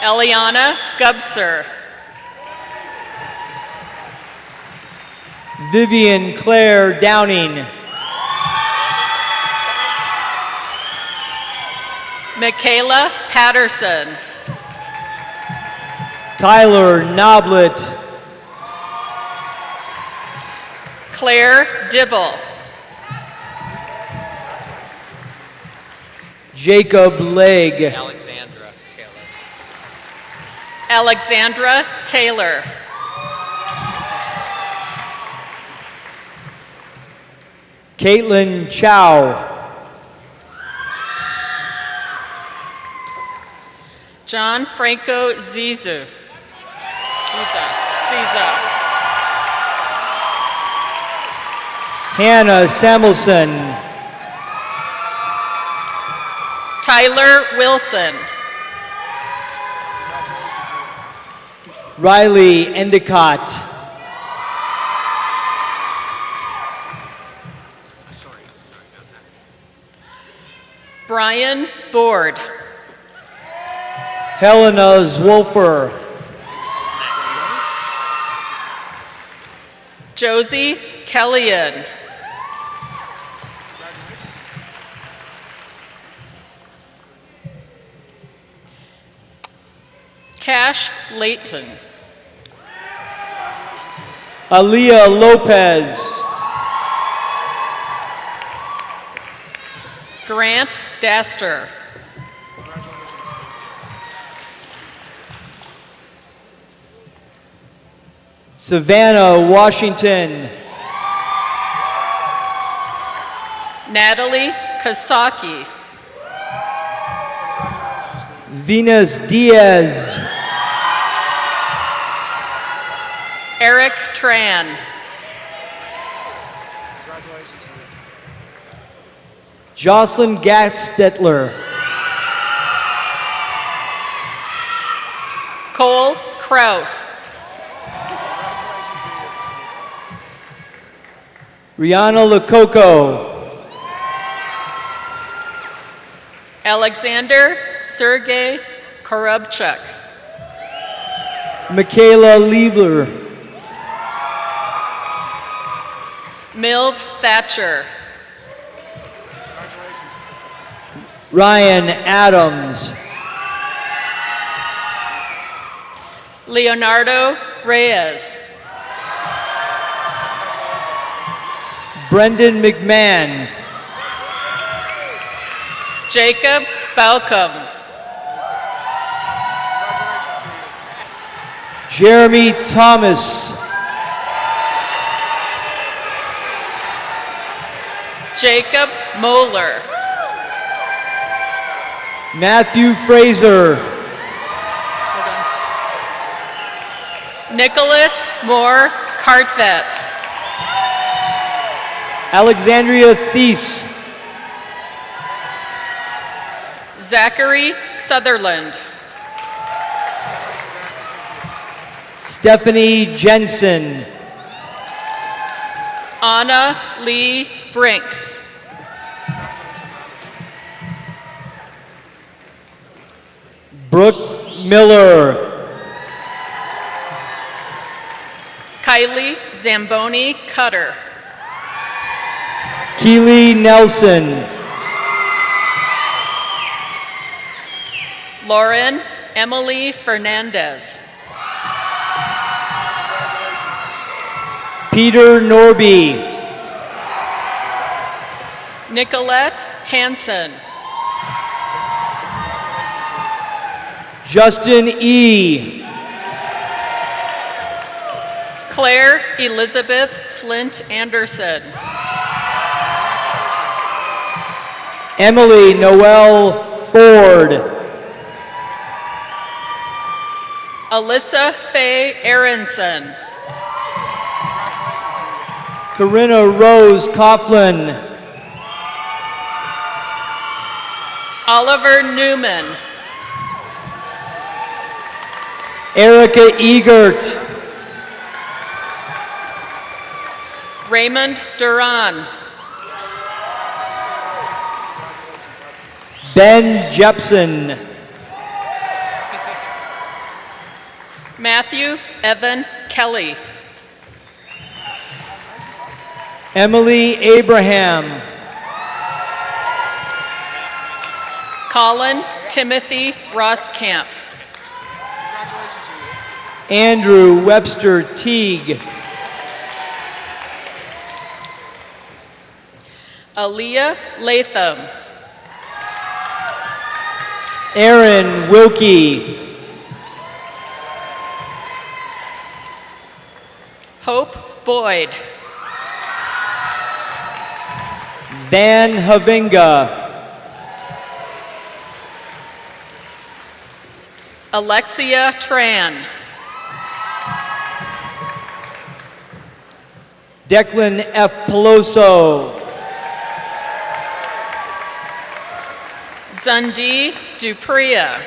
Eliana Gubser. Vivian Claire Downing. Michaela Patterson. Tyler Noblet. Claire Dibble. Jacob Legg. Alexandra Taylor. Alexandra Taylor. Caitlin Chow. John Franco Zizou. Ziza. Hannah Samuelson. Tyler Wilson. Riley Endicott. Brian Board. Helena Zwolfer. Josie Kellyan. Cash Layton. Aaliyah Lopez. Grant Daster. Savannah Washington. Natalie Kasaki. Venus Diaz. Eric Tran. Jocelyn Gastetler. Cole Kraus. Rihanna Lococo. Alexander Sergey Korobchuk. Michaela Liebler. Mills Thatcher. Ryan Adams. Leonardo Reyes. Brendan McMahon. Jacob Balcom. Jeremy Thomas. Jacob Moeller. Matthew Fraser. Nicholas Moore Cartvet. Alexandria Thies. Zachary Sutherland. Stephanie Jensen. Anna Lee Brinks. Brooke Miller. Kylie Zamboni Cutter. Keely Nelson. Lauren Emily Fernandez. Peter Norby. Nicolette Hansen. Justin E. Claire Elizabeth Flint Anderson. Emily Noel Ford. Alyssa Faye Aronson. Corinna Rose Coughlin. Oliver Newman. Erica Egert. Raymond Duran. Ben Jepson. Matthew Evan Kelly. Emily Abraham. Colin Timothy Rosscamp. Andrew Webster Teague. Aaliyah Latham. Aaron Wilkie. Hope Boyd. Van Havinga. Alexia Tran. Declan F. Peloso. Zundee Dupria.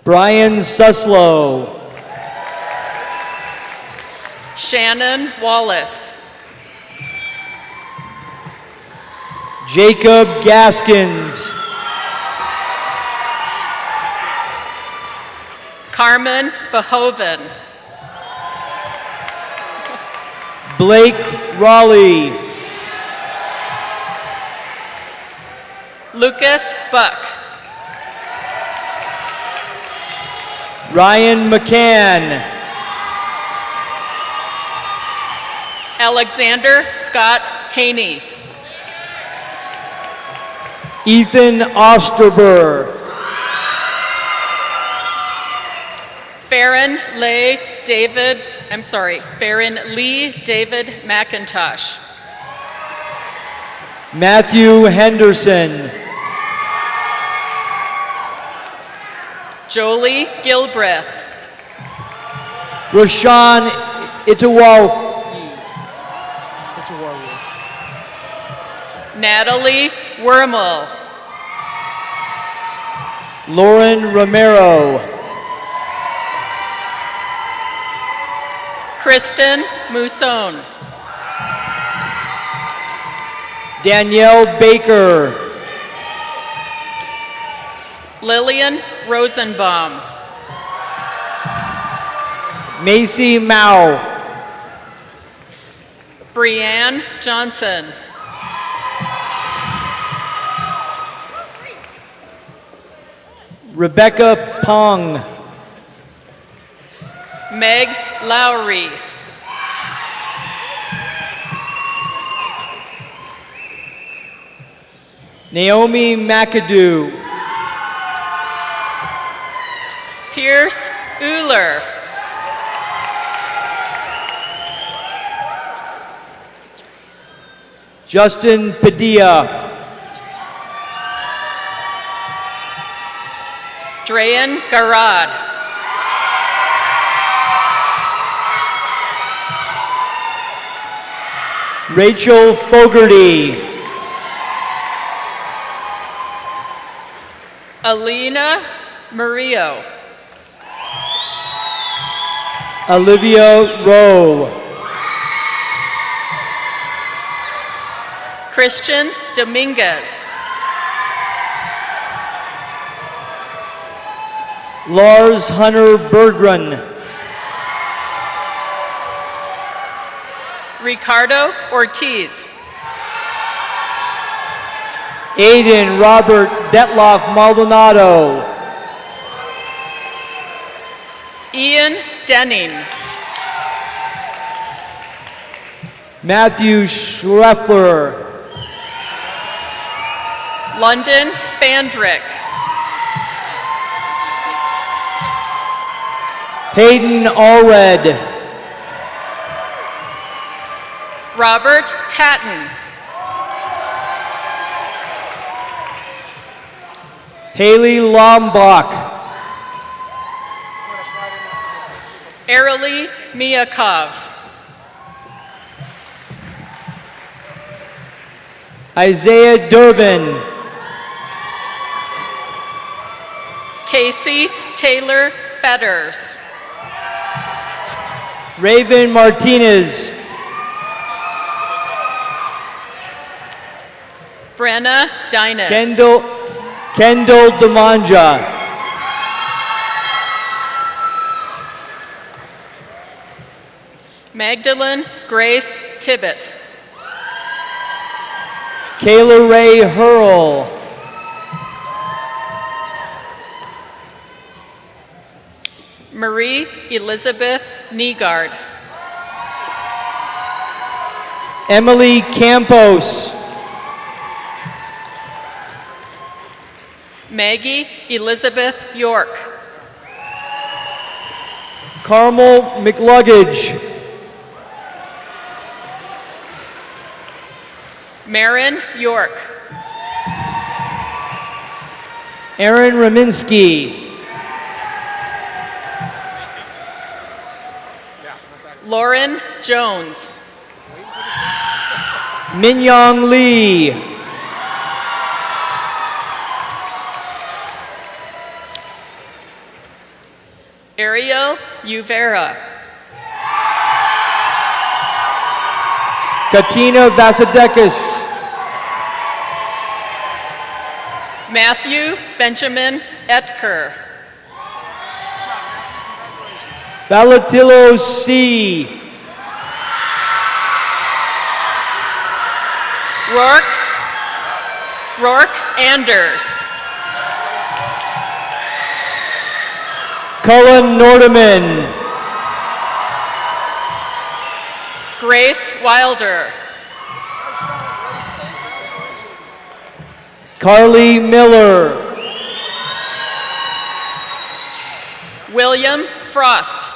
Brian Suslow. Shannon Wallace. Jacob Gaskins. Carmen Behoven. Blake Raleigh. Lucas Buck. Ryan McCann. Alexander Scott Haney. Ethan Osterber. Farron Lee David McIntosh. Matthew Henderson. Jolie Gilbreth. Rashawn Itawawi. Natalie Wormel. Lauren Romero. Kristen Mousson. Danielle Baker. Lillian Rosenbaum. Macy Mao. Brianne Johnson. Rebecca Pong. Meg Lowry. Naomi McAdoo. Pierce Euler. Justin Padilla. Drayan Garad. Rachel Fogarty. Alina Murillo. Olivia Rowe. Christian Dominguez. Lars Hunter Berggren. Ricardo Ortiz. Aiden Robert Detloff Maldonado. Ian Denning. Matthew Schreffler. London Bandrick. Hayden Allred. Robert Hatton. Haley Lombach. Arely Miyakov. Isaiah Durbin. Casey Taylor Fetters. Raven Martinez. Brenna Dinas. Kendall Demanja. Magdalene Grace Tibbett. Kayla Ray Hurl. Marie Elizabeth Negard. Emily Campos. Maggie Elizabeth York. Carmel McLuggage. Marin York. Aaron Raminsky. Lauren Jones. Minyong Lee. Ariel Uvera. Katina Vasadekis. Matthew Benjamin Etker. Falatilo C. Rourke Anders. Cullen Nordeman. Grace Wilder. Carly Miller. William Frost.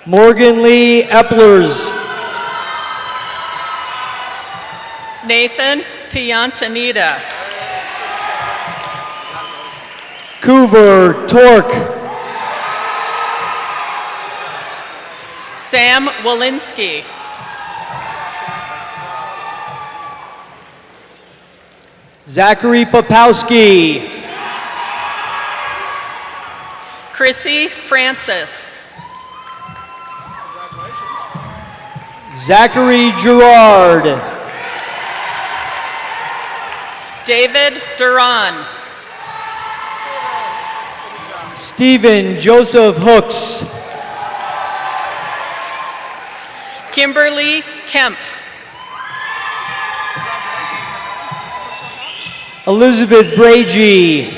Morgan Lee Eplers. Nathan Piantanita. Coover Torque. Sam Walensky. Zachary Popowski. Chrissy Francis. Zachary Gerard. David Duran. Stephen Joseph Hooks. Kimberly Kempf. Elizabeth Brady.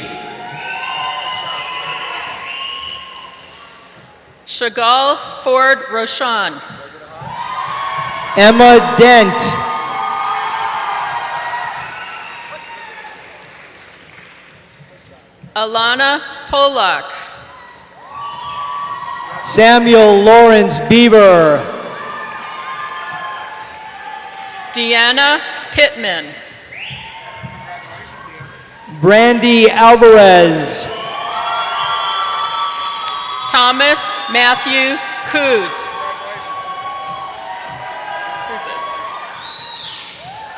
Chagall Ford Roshan. Emma Dent. Alana Polak. Samuel Lawrence Bieber. Deanna Pittman. Brandy Alvarez. Thomas Matthew Coos.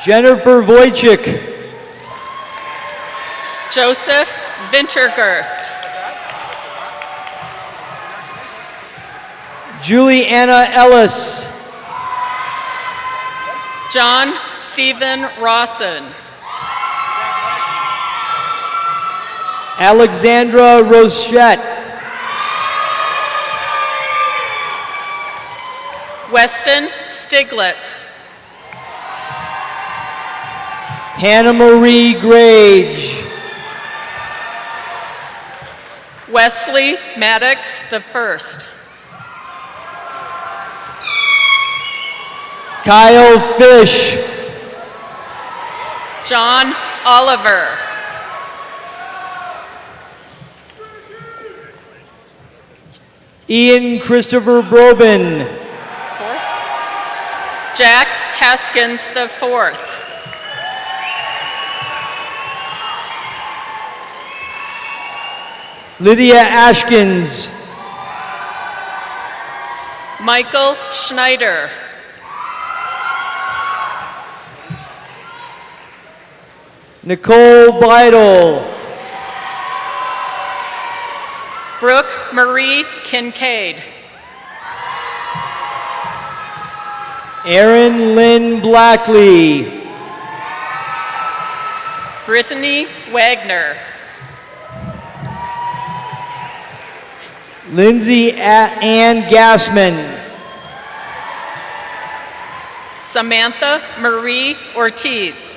Jennifer Wojcik. Joseph Wintergerst. Juliana Ellis. John Stephen Rawson. Alexandra Rochette. Weston Stiglitz. Hannah Marie Grage. Wesley Maddox I. Kyle Fish. John Oliver. Ian Christopher Brobin. Jack Haskins IV. Lydia Ashkins. Michael Schneider. Nicole Beidel. Brooke Marie Kincaid. Erin Lynn Blackley. Brittany Wagner. Lindsay Ann Gassman. Samantha Marie Ortiz.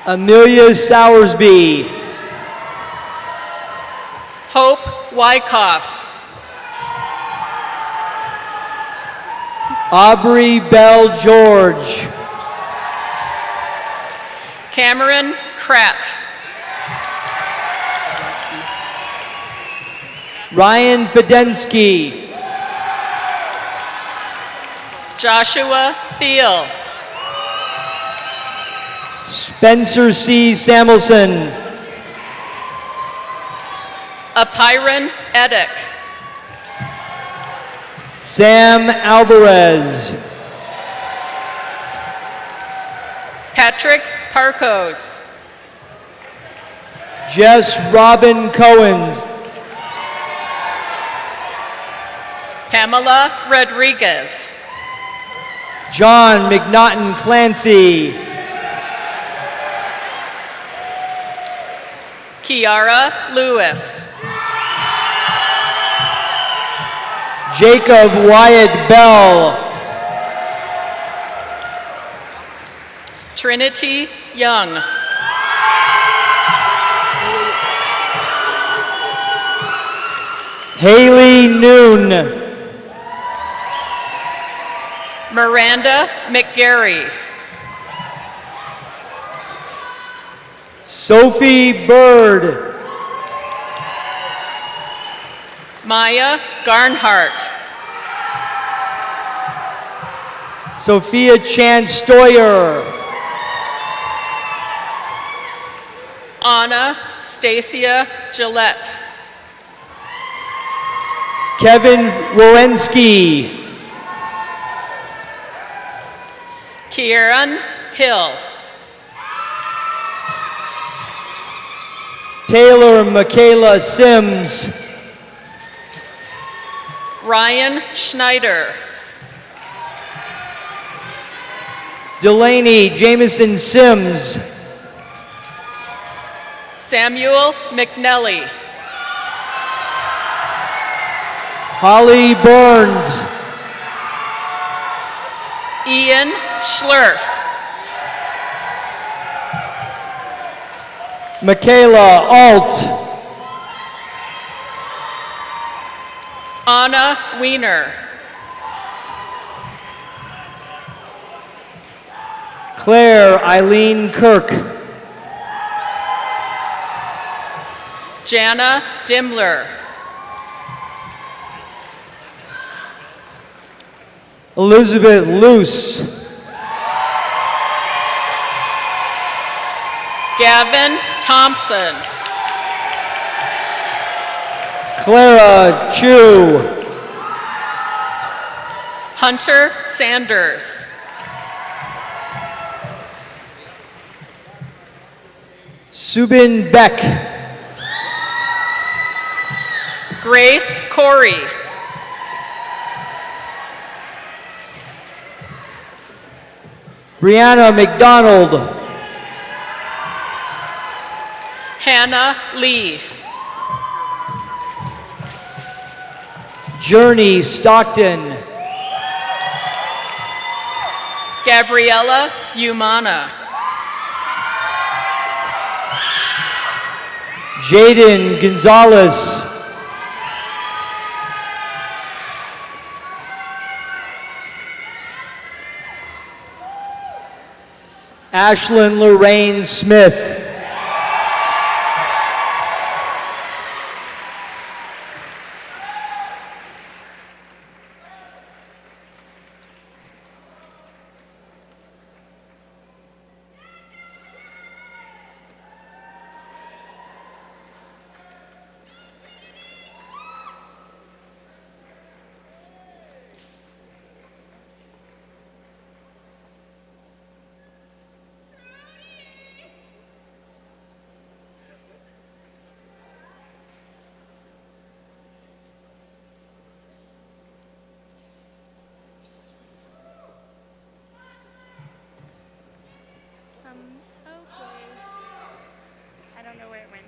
Amelia Sowersby. Hope Wyckoff. Aubrey Bell George. Cameron Kratt. Ryan Fidensky. Joshua Thiel. Spencer C. Samuelson. Apiron Edick. Sam Alvarez. Patrick Parkos. Jess Robin Cohens. Pamela Rodriguez. John McNaughton Clancy. Kiara Lewis. Jacob Wyatt Bell. Trinity Young. Haley Noon. Miranda McGarry. Sophie Bird. Maya Garnhart. Sophia Chan Stoyer. Anna Stacia Gillette. Kevin Wowensky. Kieran Hill. Taylor Michaela Sims. Ryan Schneider. Delaney Jameson Sims. Samuel McNelly. Holly Burns. Ian Schlurf. Michaela Alt. Anna Wiener. Claire Eileen Kirk. Jana Dimmler. Elizabeth Luce. Gavin Thompson. Clara Chu. Hunter Sanders. Subin Beck. Grace Corey. Brianna McDonald. Hannah Lee. Journey Stockton. Gabriella Umana. Jaden Gonzalez. Ashlyn Lorraine Smith. Okay. I don't know where it went.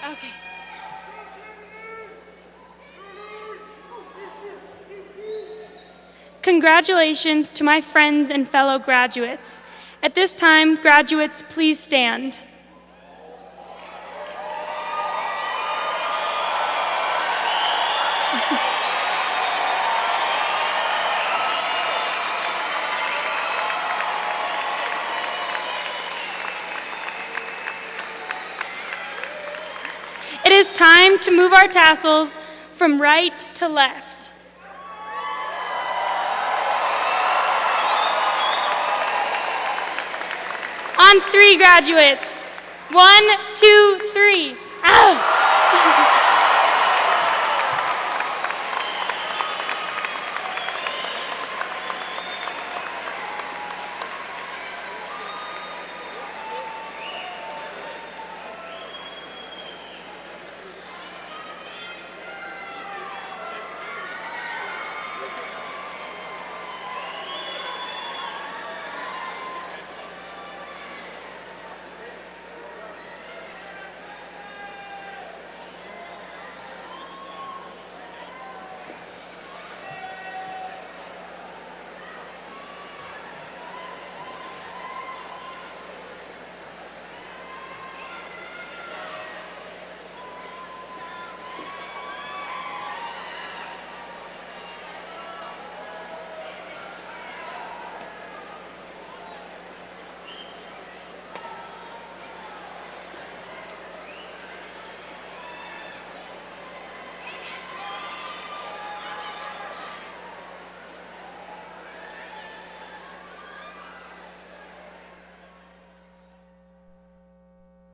Okay. Congratulations to my friends and fellow graduates. At this time, graduates, please stand. It is time to move our tassels from right to left. On three, graduates. 1, 2, 3. Ah!